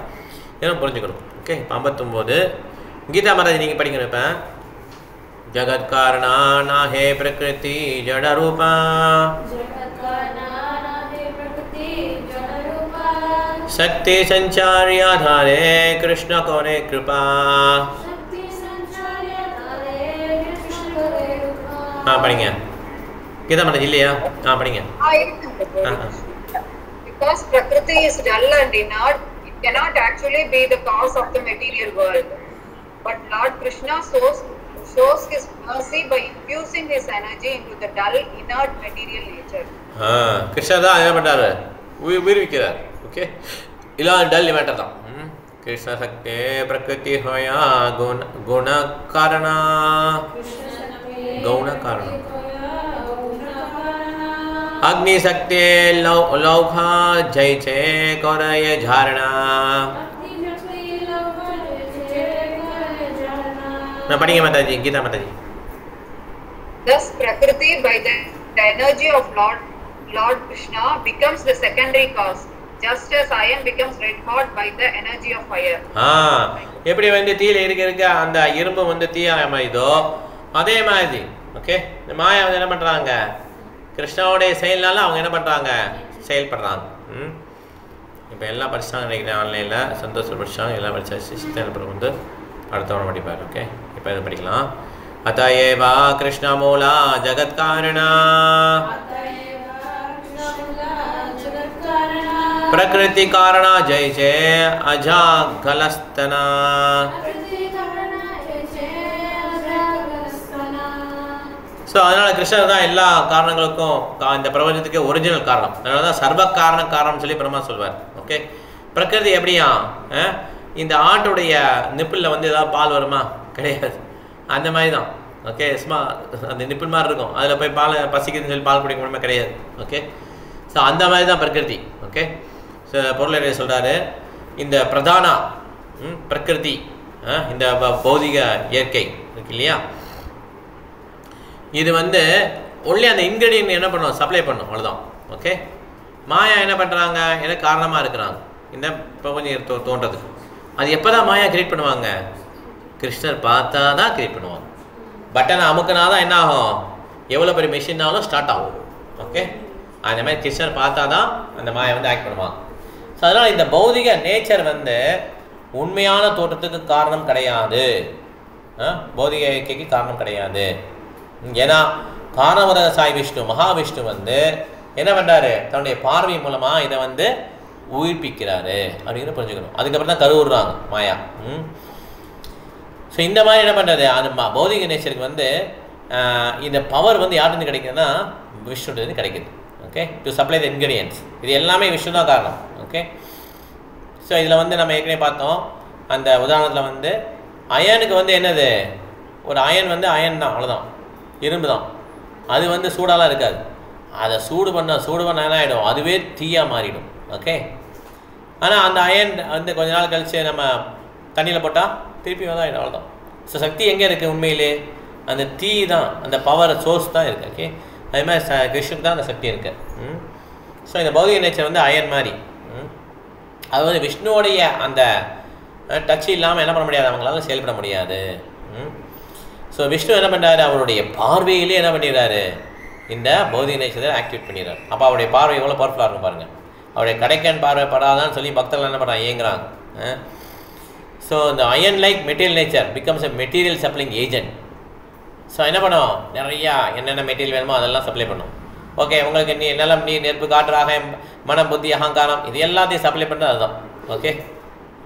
இதெல்லாம் புரிஞ்சுக்கணும். ஓகே, இப்போ 59 கீதா மகாராஜ் நீங்கள் படிக்கணும். இப்போ ஜகத் காரணா நாஹே பிரகிருதி ஜட ரூபா शक्ति संचारी आधारे कृष्ण कोने कृपा. हाँ पढ़ेंगे गीता माता जी लिया. हाँ पढ़ेंगे.
Because Prakriti is dull and inert, it cannot actually be the cause of the material world. But Lord Krishna shows his mercy by infusing his energy into the dull, inert material nature.
हाँ कृष्णा दा என்ன பண்றாரு, உயிர் விக்கிறார். Okay, இல்ல dull matter தான். கிருஷ்ண சக்தி பிரகிருதி hoya குண காரணா கௌண காரணா अग्नि शक्ति लौहा जय जय कौरय झारणा. मैं पढ़ेंगे माता जी, गीता माता जी.
Thus Prakriti by the energy of Lord Krishna becomes the secondary cause, just as iron becomes red hot by the energy of fire. எப்படி வந்து தீயில இருக்க அந்த இரும்பு வந்து தீயா மாறிதோ அதே மாதிரி. ஓகே, இந்த மாயா வந்து என்ன பண்றாங்க,
கிருஷ்ணாவுடைய செயல்னால அவங்க என்ன பண்ணுறாங்க, செயல்படுறாங்க. இப்போ எல்லாம் படிச்சாங்க நினைக்கிறேன் ஆன்லைனில். சந்தோஷம் படிச்சாங்க, எல்லாம் படிச்சாச்சு. சித்தன் வந்து அடுத்தவனை படிப்பார். ஓகே, இப்போ இதை படிக்கலாம். அத்தயேவா கிருஷ்ணமூலா ஜகத்காரணா பிரகிருதி காரணா ஜெய் ஜெய அஜாகலஸ்தனா. ஸோ அதனால் கிருஷ்ணர் தான் எல்லா காரணங்களுக்கும் இந்த பிரபஞ்சத்துக்கு ஒரிஜினல் காரணம். அதனால தான் சர்வ காரணம்னு சொல்லி பிரம்மா சொல்வார். ஓகே, பிரகிருதி எப்படியா, இந்த ஆட்டுடைய நிப்பிளில் வந்து ஏதாவது பால் வருமா, கிடையாது. அந்த மாதிரி தான். ஓகே, சும்மா அந்த நிப்பிள் மாதிரி இருக்கும், அதில் போய் பால் பசிக்குதுன்னு சொல்லி பால் குடிக்க முடியுமா, கிடையாது. ஓகே, ஸோ அந்த மாதிரி தான் பிரகிருதி. ஓகே, ஸோ பொருளை சொல்கிறாரு, இந்த பிரதான பிரகிருதி, இந்த பௌதிக இயற்கை இருக்கு இல்லையா, இது வந்து ஒன்லி அந்த இன்க்ரீடியன்ட் என்ன பண்ணுவோம், சப்ளை பண்ணும், அவ்வளோதான். ஓகே, மாயா என்ன பண்ணுறாங்க, எனக்கு காரணமாக இருக்கிறாங்க இந்த பிரபஞ்சம் தோன்றதுக்கு. அது எப்போ தான் மாயா கிரியேட் பண்ணுவாங்க, கிருஷ்ணர் பார்த்தா தான் கிரியேட் பண்ணுவாங்க. பட்டனை அமுக்கினா தான் என்ன ஆகும், எவ்வளோ பெரிய மிஷின்னாலும் ஸ்டார்ட் ஆகும். ஓகே, அந்த மாதிரி கிருஷ்ணர் பார்த்தா தான் அந்த மாயை வந்து ஆக்ட் பண்ணுவாங்க. ஸோ அதனால் இந்த பௌதிக நேச்சர் வந்து உண்மையான தோற்றத்துக்கு காரணம் கிடையாது, பௌதிக இயற்கைக்கு காரணம் கிடையாது. ஏன்னா காரணவர சாய் விஷ்ணு மகாவிஷ்ணு வந்து என்ன பண்ணுறாரு, தன்னுடைய பார்வை மூலமாக இதை வந்து உயிர்ப்பிக்கிறாரு அப்படின்னு புரிஞ்சுக்கணும். அதுக்கப்புறம் தான் கருவுறாங்க மாயா. ஸோ இந்த மாதிரி என்ன பண்ணுறது, அந்த பௌதிக நேச்சருக்கு வந்து இந்த பவர் வந்து யார்கிட்ட கிடைக்குதுன்னா விஷ்ணுட்டு கிடைக்குது. Okay, to supply the ingredients. இது எல்லாமே விஷ்ணு தான் காரணம். ஓகே, ஸோ இதில் வந்து நம்ம ஏற்கனவே பார்த்தோம், அந்த உதாரணத்தில் வந்து அயனுக்கு வந்து என்னது, ஒரு அயன் வந்து அயன் தான், அவ்வளோதான், இரும்பு தான். அது வந்து சூடாலாம் இருக்காது. அதை சூடு பண்ண என்ன ஆகிடும், அதுவே தீயாக மாறிடும். ஓகே, ஆனால் அந்த அயன் வந்து கொஞ்ச நாள் கழித்து நம்ம தண்ணியில் போட்டால் திருப்பி தான் ஆகிடும், அவ்வளோதான். ஸோ சக்தி எங்கே இருக்குது, உண்மையிலே அந்த தீ தான், அந்த பவர் சோர்ஸ் தான் இருக்குது. ஓகே, அதே மாதிரி கிருஷ்ணனுக்கு தான் அந்த சக்தி இருக்குது. ஸோ இந்த பௌதிக நேச்சர் வந்து அயன் மாதிரி. அது வந்து விஷ்ணுவோடைய அந்த டச் இல்லாமல் என்ன பண்ண முடியாது, அவங்களால செயல்பட முடியாது. ஸோ விஷ்ணு என்ன பண்ணுறாரு, அவருடைய பார்வையிலே என்ன பண்ணிடுறாரு, இந்த பௌதிக நேச்சரை ஆக்டிவேட் பண்ணிடுறாரு. அப்போ அவருடைய பார்வை எவ்வளோ பவர்ஃபுல்லாக இருக்கும் பாருங்கள். அவருடைய கடைக்கன் பார்வைப்படாதான்னு சொல்லி பக்தர்கள் என்ன பண்ணுறாங்க, ஏங்குறாங்க. ஸோ இந்த iron like material nature becomes a material supplying agent. So என்ன பண்ணும், நிறையா என்னென்ன மெட்டீரியல் வேணுமோ அதெல்லாம் சப்ளை பண்ணும். ஓகே, உங்களுக்கு நிலம், நீர், நெருப்பு, காற்று, ஆகாயம், மனம், புத்தி, அகங்காரம், இது எல்லாத்தையும் சப்ளை பண்ணுறது அதுதான். ஓகே,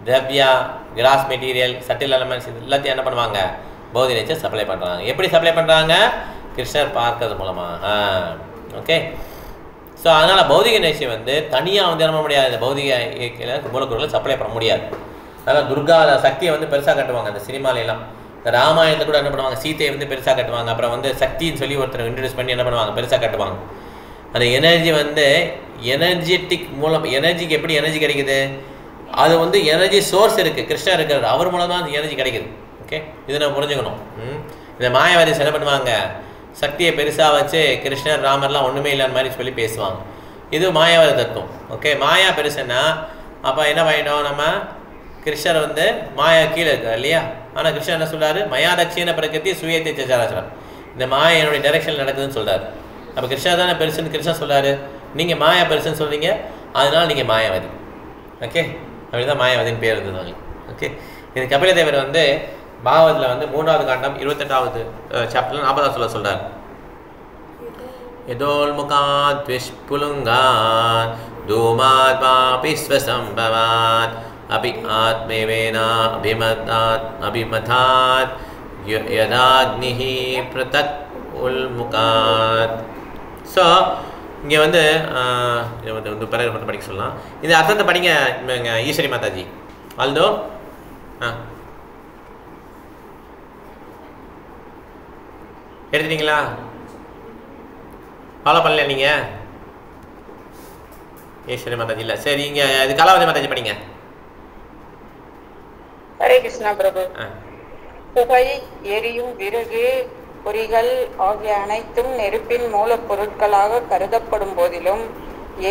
திரவியா, கிராஸ் மெட்டீரியல், சட்டில் எலமெண்ட்ஸ், இது எல்லாத்தையும் என்ன பண்ணுவாங்க, பௌதிக நேச்சர் சப்ளை பண்ணுறாங்க. எப்படி சப்ளை பண்ணுறாங்க, கிருஷ்ணர் பார்க்கறது மூலமாக. ஓகே, ஸோ அதனால் பௌதிக நேச்சர் வந்து தனியாக வந்து என்ன பண்ண முடியாது, இந்த பௌதிக இயற்கையில் மூலக்கூறுகளை சப்ளை பண்ண முடியாது. அதனால் துர்கா சக்தியை வந்து பெருசாக கட்டுவாங்க அந்த சினிமாலெல்லாம். இந்த ராமாயணத்தை கூட என்ன பண்ணுவாங்க, சீத்தையை வந்து பெருசாக கட்டுவாங்க. அப்புறம் வந்து சக்தின்னு சொல்லி ஒருத்தர் இன்ட்ரடியூஸ் பண்ணி என்ன பண்ணுவாங்க, பெருசாக கட்டுவாங்க. அந்த எனர்ஜி வந்து எனர்ஜெட்டிக் மூலம், எனர்ஜிக்கு எப்படி எனர்ஜி கிடைக்குது, அது வந்து எனர்ஜி சோர்ஸ் இருக்குது, கிருஷ்ணர் இருக்கிறது, அவர் மூலம் தான் அந்த எனர்ஜி கிடைக்குது. ஓகே, இதை நம்ம புரிஞ்சுக்கணும். இந்த மாயாவாதி என்ன பண்ணுவாங்க, சக்தியை பெருசாக வச்சு கிருஷ்ணர் ராமர்லாம் ஒன்றுமே இல்லைன்னு மாதிரி சொல்லி பேசுவாங்க. இது மாயாவாதி தத்துவம். ஓகே, மாயா பெருசுன்னா அப்போ என்ன பண்ணிட்டோம், நம்ம கிருஷ்ணர் வந்து மாயா கீழே இருக்கார் இல்லையா. ஆனால் கிருஷ்ணர் என்ன சொல்கிறாரு, மயா தட்சிண பிரகிருதி சுயத்தை சராச்சரம், இந்த மாயா என்னுடைய டைரெக்ஷனில் நடக்குதுன்னு சொல்கிறார். அப்போ கிருஷ்ணர் தானே பெருசுன்னு கிருஷ்ணர் சொல்கிறாரு, நீங்கள் மாயா பெருசுன்னு சொல்கிறீங்க, அதனால் நீங்கள் மாயாவாதி. ஓகே, அப்படி தான் மாயாவதின்னு பேர் இருந்தது. ஓகே, இது கபிலதேவர் வந்து பாகவத்தில் வந்து 3வது காண்டம் 28வது சாப்டரில் 40வது சொல்கிறார். யதோல்முகாத் விஷ்புலுங்காத் தூமாத் வாபி ஸ்வசம்பவாத் அபி ஆத்மேவேனா அபிமதாத் யதாக்னிஹி பிரதக் உல்முகாத். ஸோ இங்கே வந்து பிறகு மட்டும் படிக்க சொல்லலாம். இந்த அர்த்தத்தை படிங்க ஈஸ்வரி மாதாஜி. ஆல்தோ எடுத்துட்டீங்களா, ஃபாலோ பண்ணல நீங்கள் ஈஸ்வரி மாதாஜி? இல்லை, சரி, இங்கே இது கலாவதி மாதாஜி படிங்க.
ஹரே கிருஷ்ணா பிரபு. புகை, எரியும் விறகு, பொறிகள் ஆகிய அனைத்தும் நெருப்பின் மூலப்பொருட்களாக கருதப்படும் போதிலும்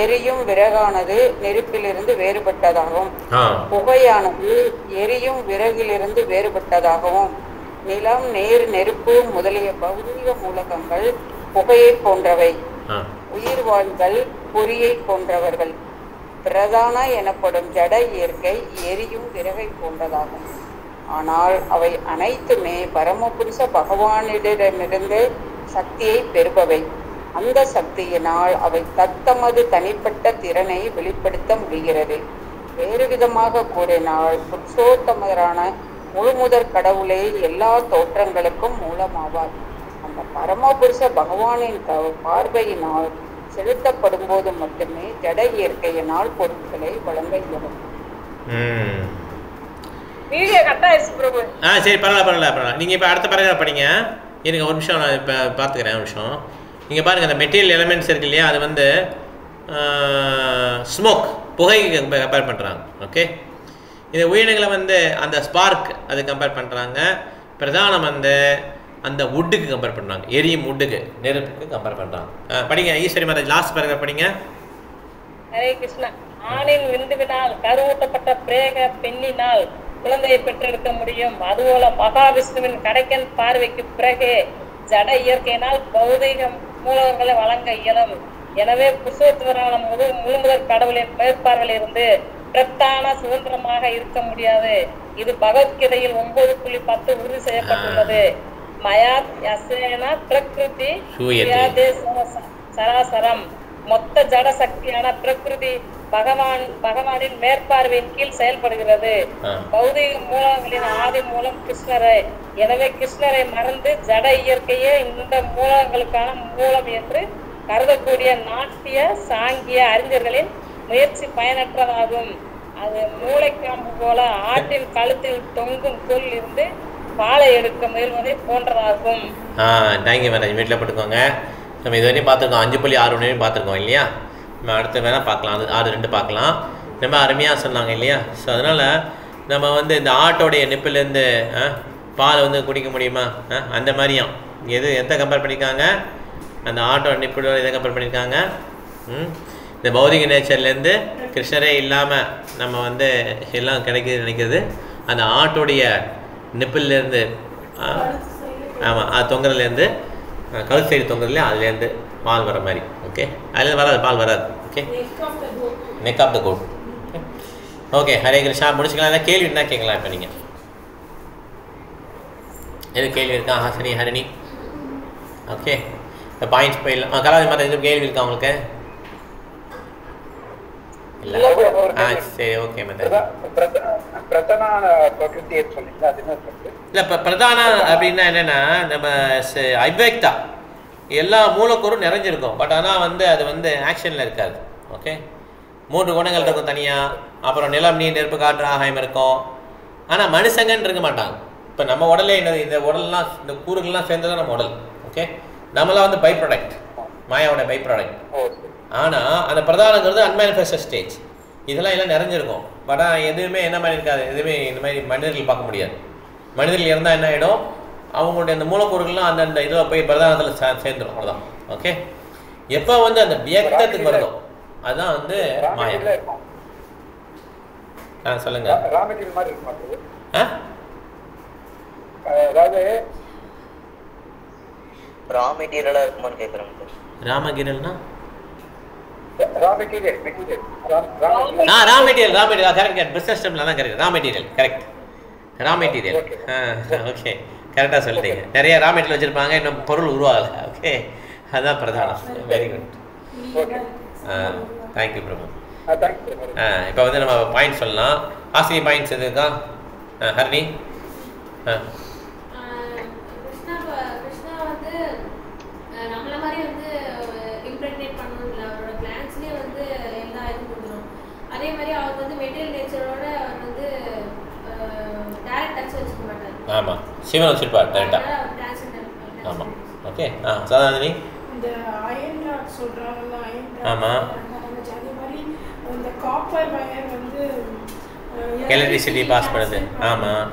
எரியும் விறகானது நெருப்பிலிருந்து வேறுபட்டதாகும். புகையானது எரியும் விறகிலிருந்து வேறுபட்டதாகவும், நிலம், நீர், நெருப்பு முதலிய பௌதீக மூலகங்கள் புகையை போன்றவை. உயிர்வாழ்கள் பொறியை போன்றவர்கள். பிரதான எனப்படும் ஜட இயற்கை எரியும் விறகை போன்றதாகும். ஆனால் அவை அனைத்துமே பரமபுருஷ பகவானிடமிருந்து சக்தியை பெறுபவை. அந்த சக்தியினால் அவை தத்தமது தனிப்பட்ட திறனை வெளிப்படுத்த முடிகிறது. வேறு விதமாக கூறினால் புருஷோத்தமரான முழுமுதற் கடவுளே எல்லா தோற்றங்களுக்கும் மூலமாவார். அந்த பரமபுருஷ பகவானின் பார்வையினால் செலுத்தப்படும் போது மட்டுமே ஜட இயற்கையினால் பொருட்களை வழங்க இயலும்.
சரி, பரவாயில்ல. நீங்கள் இப்போ அடுத்த பேராகிராஃப் படிங்க. எனக்கு ஒரு நிமிஷம், நான் இப்போ பார்த்துக்கிறேன் ஒரு நிமிஷம். நீங்கள் பாருங்கள், அந்த மெட்டீரியல் எலிமெண்ட்ஸ் இருக்கு இல்லையா, அது வந்து ஸ்மோக், புகைக்கு கம்பேர் பண்ணுறாங்க. ஓகே, இந்த உயிரினங்களை வந்து அந்த ஸ்பார்க் அது கம்பேர் பண்ணுறாங்க. பிரதானம் வந்து அந்த வுட்டுக்கு கம்பேர் பண்ணுறாங்க, எரியும் வுட்டுக்கு, நெருப்புக்கு கம்பேர் பண்ணுறாங்க. படிங்க ஈஸ்வரி மாதா, லாஸ்ட் பேராகிராஃப் படிங்க.
ஹரே கிருஷ்ணா. ஆணின் விந்துவினால் கருவூட்டப்பட்ட பிரேக பெண்ணினால் குழந்தையை பெற்றெடுக்க முடியும். அதுபோல மகாவிஷ்ணுவின் கடைக்கன் பார்வைக்கு பிறகு ஜட இயற்கையினால் பௌதிக மூலங்களை வழங்க இயலும். எனவே புருஷோத்தமரான முழுமுதற் கடவுளின் மேற்பார்வையில் இருந்து பிரத்தான சுதந்திரமாக இருக்க முடியாது. இது பகவத்கீதையில் 9.10 உறுதி செய்யப்பட்டுள்ளது. மயாத் யசேன பிரகிருதி சராசரம். மொத்த ஜட சக்தியான பிரகிருதி பகவானின் மேற்பார்வையின் கீழ் செயல்படுகிறது. பௌதிக மூலங்களின் ஆதி மூலம் கிருஷ்ணரை. எனவே கிருஷ்ணரை மறந்து ஜட இயற்கையே இந்த மூலங்களுக்கான மூலம் என்று கருதக்கூடிய நாட்டிய சாங்கிய அறிஞர்களின் முயற்சி பயனற்றதாகும். அது மூளைக்காம்பு போல ஆட்டின் கழுத்தில் தொங்கும் புல் இருந்து பாலை எடுக்க முயல்வதை போன்றதாகும்.
தேங்க்யூ மேடம், வீட்டில் போட்டுக்கோங்க. நம்ம இது வரையும் பார்த்துருக்கோம், 5.6 வரையும் பார்த்துருக்கோம் இல்லையா. நம்ம அடுத்த வேணால் பார்க்கலாம், அது 6.2 பார்க்கலாம். ரொம்ப அருமையாக சொன்னாங்க இல்லையா. ஸோ அதனால் நம்ம வந்து இந்த ஆட்டோடைய நிப்பிலேருந்து பாலை வந்து குடிக்க முடியுமா? அந்த மாதிரியும் எதை கம்பேர் பண்ணியிருக்காங்க, அந்த ஆட்டோட நிப்பிலோட எதை கம்பேர் பண்ணியிருக்காங்க. இந்த பௌதிக நேச்சர்லேருந்து கிருஷ்ணரே இல்லாமல் நம்ம வந்து எல்லாம் கிடைக்குது நினைக்கிறது. அந்த ஆட்டோடைய நிப்பிலேருந்து, ஆமாம், அது தொங்குறதுலேருந்து, கழுத்து சைடு தொங்குறதுலேயே அதுலேருந்து பால் வர மாதிரி. ஓகே, அதுலேருந்து வராது, பால் வராது. Okay, neck of the goat. Okay, Hare Krishna. முடிச்சுக்கலாம். ஏதாவது கேள்வி என்ன கேட்கலாம் இப்போ நீங்கள்? எது கேள்வி இருக்கா? ஹாசினி, ஹரிணி. ஓகே, இப்போ பாயிண்ட்ஸ் போயிடலாம். கலாவதி மாதம் எதுவும் கேள்வி இருக்கா உங்களுக்கு? இல்லை. சரி, ஓகே மேடம். இல்லை, இப்போ பிரதான அப்படின்னா என்னென்னா, நம்ம அவ்யக்தா எல்லா மூலக்கூறும் நிறைஞ்சிருக்கும். பட் ஆனால் வந்து அது வந்து ஆக்ஷனில் இருக்காது. ஓகே, 3 குணங்கள் இருக்கும் தனியாக. அப்புறம் நிலம், நீர், நெருப்பு, காற்று, ஆகாயம் இருக்கும். ஆனால் மனுஷங்கன்னு இருக்க மாட்டாங்க. இப்போ நம்ம உடலே என்னது, இந்த உடல்லாம், இந்த கூறுகள்லாம் சேர்ந்தது நம்ம உடல். ஓகே, நம்மளாம் வந்து பை ப்ராடக்ட், மாயாவோட பை ப்ராடக்ட். ஆனால் அந்த பிரதானங்கிறது அன்மேனிஃபெஸ்டட் ஸ்டேஜ். இதெல்லாம் எல்லாம் நிறைஞ்சிருக்கும். பட் ஆனால் எதுவுமே என்ன மாதிரி இருக்காது. எதுவுமே இந்த மாதிரி மனிதர்கள் பார்க்க முடியாது. மனிதர்கள் இருந்தால் என்ன ஆகிடும், அவங்களுடைய அந்த மூலக்கூறுகள்லாம் அந்தந்த இதில் போய் பிரதானத்தில் சேர்ந்துடும். அவ்வளோதான். ஓகே, எப்போ வந்து அந்த வியக்தத்துக்கு வருதோ அதுதான் வந்து மாயா. சொல்லுங்க.
ரா மெட்டீரியலாக இருக்குமான்னு கேட்குறேன். ரா மெட்டீரியல்னா
ரா மெட்டீரியல் கரெக்ட். பிஸ்னஸ் டேர்மில் தான் correct. Raw material correct. Raw material. Okay, கரெக்டாக சொல்லிட்டீங்க. நிறைய ரா மெட்டீரியல் வச்சுருப்பாங்க, இன்னும் பொருள் உருவாகலை. ஓகே, அதுதான் பிரதானம். Very good. தேங்க்யூ பிரபு. இப்போ வந்து நம்ம பாயிண்ட் சொல்லலாம். ஆசினி பாயிண்ட்ஸ் எது இருக்கா? ஹரிணி.
கிருஷ்ணா வந்து நம்மள மாதிரி வந்து இம்ப்ரெக்னேட் பண்ணணும் இல்லை, அவரோட கிளான்ஸ்லேயே வந்து எல்லா இதுவும் கொடுக்கணும். அதே மாதிரி அவர் வந்து மெட்டீரியல் நேச்சரோட அவர் வந்து டைரக்ட் டச் வச்சுக்க மாட்டார்.
ஆமாம், சிவன் வச்சுருப்பார் டைரெக்டாக. ஆமாம். ஓகே, சாதாரணி
இந்த அயன் ராட் சொல்கிறாங்கல்ல, அயன் ராட்.
ஆமாம்,
அதே மாதிரி இந்த காப்பர் வயர் வந்து
எலக்ட்ரிசிட்டி பாஸ் பண்ணுது. ஆமாம்,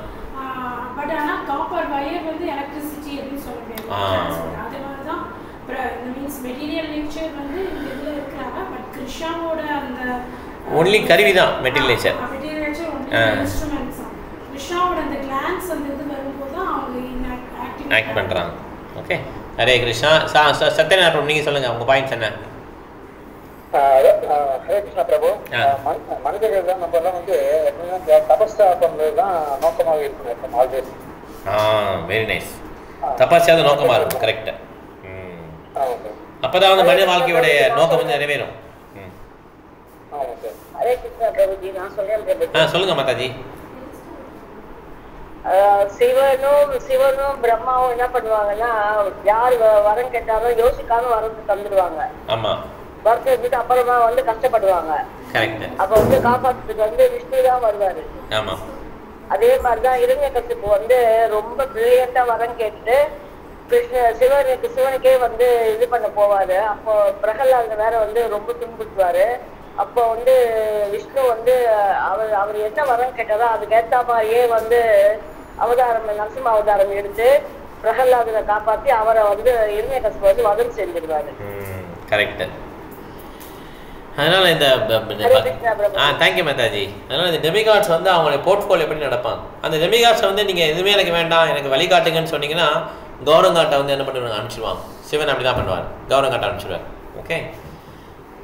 பட் ஆனால் காப்பர் வயர் வந்து எலக்ட்ரிசிட்டி அப்படின்னு சொல்ல முடியாது. அதே மாதிரி தான் மீன்ஸ் மெட்டீரியல் நேச்சர் வந்து இந்த இதில் இருக்கிறாங்க. பட் கிருஷ்ணாவோட அந்த
ஒன்லி கருவி தான் material nature.
Material nature only instruments தான். கிருஷ்ணாவோட அந்த கிளான்ஸ் அந்த இது வரும்போது தான் அவங்க ஆக்ட் பண்ணுறாங்க.
ஓகே, ஹரே கிருஷ்ணா. சத்யநாராயண பிரபு நீங்கள் சொல்லுங்கள் உங்கள் பாயிண்ட்ஸ் என்ன?
ஹரே கிருஷ்ணா பிரபு. மனிதர்கள் தான் நம்ம எல்லாம் வந்து எப்படின்னா தபஸ்தா பண்ணுறது தான் நோக்கமாக இருக்கணும் ஆல்வேஸ்.
Very nice. தபஸ்யாது நோக்கமாக இருக்கும். கரெக்டு. அப்போதான் வந்து மனித வாழ்க்கையோடைய நோக்கம் வந்து நிறைவேறும்.
ஹரே கிருஷ்ணா பிரபுஜி, நான் சொல்றேன்.
சொல்லுங்க மாதாஜி.
சிவனும் பிரம்மாவும் என்ன பண்ணுவாங்கன்னா, யார் வரம் கேட்டாலும் யோசிக்காம வரத்து தந்துடுவாங்க.
ஆமா.
வரத்தை எடுத்துட்டு அப்புறமா வந்து கஷ்டப்படுவாங்க. அப்ப வந்து காப்பாற்றுறதுக்கு வந்து விஷ்ணு தான் வருவாரு.
ஆமா.
அதே மாதிரிதான் இரண்யகசிப்பு வந்து ரொம்ப பிரில்லியண்டா வரம் கேட்டு சிவனுக்கே வந்து இது பண்ண போவாரு. அப்போ பிரகலாத வேற வந்து ரொம்ப துன்புறுத்துவாரு. அப்போ வந்து விஷ்ணு வந்து அவர் என்ன வரம் கேட்டாரோ அதுக்கு ஏற்ற மாதிரியே வந்து நரசிம்ம அவதாரம் எடுத்து பிரகலாதனை காப்பாற்றி அவரை வந்து இரண்யகசிப்பு வந்து வதம் செஞ்சிருவாரு.
கரெக்ட். அதனால இந்த தேங்க்யூ மாதாஜி. அதனால இந்த டெமிகாட்ஸ் வந்து அவங்களுடைய போர்ட்ஃபோலியோ எப்படி நடப்பாங்க. அந்த டெமிகாட்ஸை வந்து நீங்கள் எதுவுமே எனக்கு வேண்டாம், எனக்கு வழிகாட்டுங்கன்னு சொன்னீங்கன்னா கௌரங்காட்டை வந்து என்ன பண்ணுவாங்க, அனுப்பிச்சிடுவாங்க. சிவன் அப்படி தான் பண்ணுவார், கௌரங்காட்டை அனுப்பிச்சிடுவார். ஓகே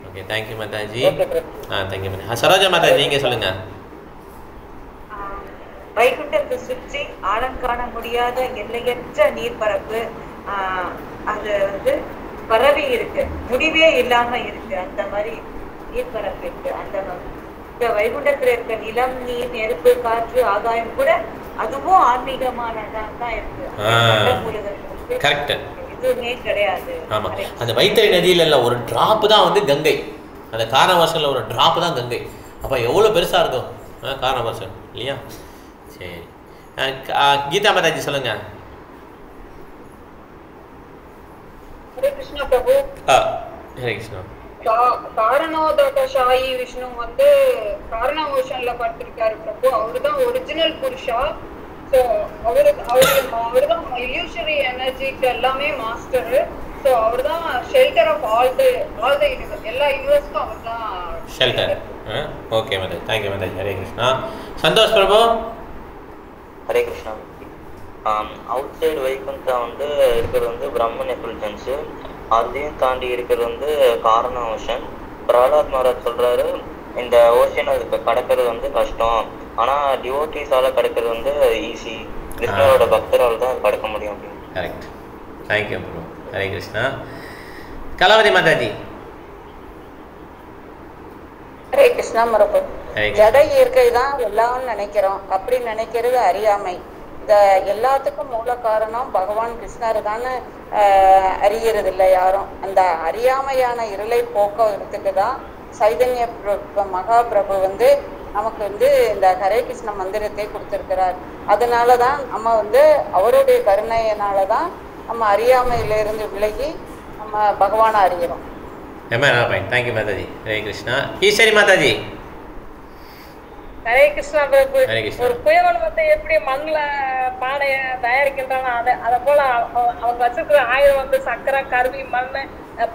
ஓகே, தேங்க்யூ மாதாஜி. தேங்க்யூ மாதாஜி. சரோஜா மாதாஜி நீங்கள் சொல்லுங்கள்.
வைகுண்டத்தை சுற்றி ஆழம் காண முடியாத எல்லையற்ற நீர்பரப்பு, அது வந்து பரவி இருக்கு, முடிவே இல்லாம இருக்கு. அந்த மாதிரி நீர்பரப்பு இருக்கு. அந்த இந்த வைகுண்டத்துல இருக்க நிலம், நீர், நெருப்பு, காற்று, ஆகாயம் கூட அதுவும் ஆன்மீகமானதான் இருக்கு. எதுவுமே கிடையாது.
ஆமா, அந்த வைத்தறி நதியில இல்ல ஒரு டிராப் தான் வந்து கங்கை. அந்த காரணவாசல்ல ஒரு டிராப் தான் கங்கை. அப்ப எவ்வளவு பெருசா இருக்கும் காரணவாசல் இல்லையா? சரி, கீதா மாதாஜி சொல்லுங்க.
ஹரே கிருஷ்ணா பிரபு.
ஹரே கிருஷ்ணா.
காரணோதகசாயி விஷ்ணு வந்து காரண ஓஷன்ல படுத்திருக்காரு பிரபு. அவருதான் ஒரிஜினல் புருஷா. ஸோ அவருதான் இல்யூஷரி எனர்ஜிக்கு எல்லாமே மாஸ்டர். ஸோ அவர்தான் shelter of all the universe. எல்லா யூனிவர்ஸ்க்கும் அவர்தான் ஷெல்டர்.
ஓகே மாதாஜி, தேங்க்யூ மாதாஜி. ஹரே கிருஷ்ணா. சந்தோஷ் பிரபு.
ஹரே கிருஷ்ணா. அவுட் சைடு வைகுண்டா வந்து இருக்கிறது வந்து பிரம்மன் எஃபுல்ஜென்ஸு, அதையும் தாண்டி இருக்கிறது வந்து காரண ஓஷன். பிரகலாத் மகாராஜ் சொல்றாரு, இந்த ஓஷன் அதுக்கு கடக்கிறது வந்து கஷ்டம், ஆனால் டிவோட்டிஸால் கடக்கிறது வந்து ஈஸி, கிருஷ்ணரோட பக்தரால் தான் கடக்க முடியும் அப்படின்னு.
Correct. Thank you bro. Hare Krishna. Kalavathi Mataji.
Hare Krishna. மரபு ஜட இயற்கை தான் எல்லாம் நினைக்கிறோம். அப்படி நினைக்கிறது அறியாமை. இந்த எல்லாத்துக்கும் மூல காரணம் பகவான் கிருஷ்ணர் தானே அறியறது இல்லை யாரும். அந்த அறியாமையான இருளை போக்குவதற்கு தான் சைதன்ய மகாபிரபு வந்து நமக்கு வந்து இந்த ஹரே கிருஷ்ண மந்திரத்தை கொடுத்திருக்கிறார். அதனால தான் நம்ம வந்து அவருடைய கருணையினால தான் நம்ம அறியாமையிலிருந்து விலகி நம்ம பகவானை அறிகிறோம்.
தேங்க்யூ மாதாஜி. ஹரே கிருஷ்ணா. ஈஸ்வரி மாதாஜி.
ஹரே கிருஷ்ணா பிரபு. ஒரு குயவன் வந்து எப்படி மண்ணில் பானைய தயாரிக்கின்றானோ அதை போல அவங்க வச்சிருக்கிற ஆயுதம் வந்து சக்கரை, கருவி, மண்,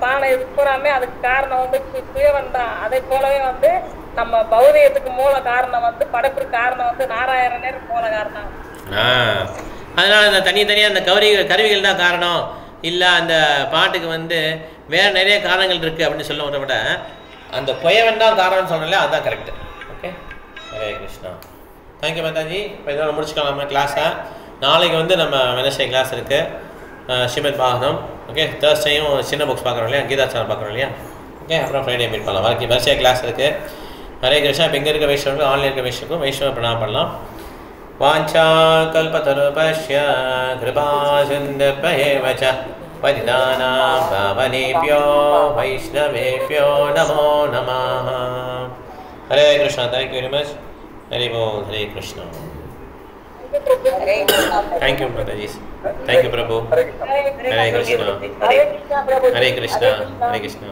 பானை பூராமே அதுக்கு காரணம் வந்து குயவன் தான். அதே போலவே வந்து நம்ம பௌதியத்துக்கு மூல காரணம் வந்து படைப்புக்கு காரணம் வந்து நாராயணனே மூல காரணம்.
அதனால இந்த தனித்தனியாக அந்த கருவிகள் தான் காரணம் இல்லை, அந்த பாட்டுக்கு வந்து வேற நிறைய காரணங்கள் இருக்குது அப்படின்னு சொல்ல விட அந்த குயவன் தான் காரணம்னு சொன்னாலே அதுதான் correct. Okay, Hare Krishna. Thank you Mataji. இப்போ இதோட முடிச்சுக்கலாமா கிளாஸை? நாளைக்கு வந்து நம்ம வெனஸ்டே கிளாஸ் இருக்குது, ஸ்ரீமத் பாகவதம். ஓகே, தேர்ஸ்டேயும் சின்ன புக்ஸ் பார்க்குறோம் இல்லையா, கீதாச்சாரம் பார்க்குறோம் இல்லையா. ஓகே, அப்புறம் ஃப்ரைடே மீட் பண்ணலாம். வரிசையாக கிளாஸ் இருக்குது. ஹரே கிருஷ்ணா. இப்போ இங்கே இருக்க வைஷ்ணவர்கள் ஆன்லைன் இருக்க வைஷ்ணவருக்கும் வைஷ்ணவ பிரணாமம் பண்ணலாம். வாஞ்சா கல்பதருபஸ்ய கிருபா சிந்தேவ ச பதிதானாம் பாவனேப்யோ வைஷ்ணவேப்யோ நமோ நமः. Hare Krishna. Thank you very much. Hari போல். ஹரே கிருஷ்ணா. தேங்க்யூ மாதாஜி. தேங்க்யூ பிரபு. ஹரே கிருஷ்ணா. ஹரே கிருஷ்ணா. ஹரே கிருஷ்ணா.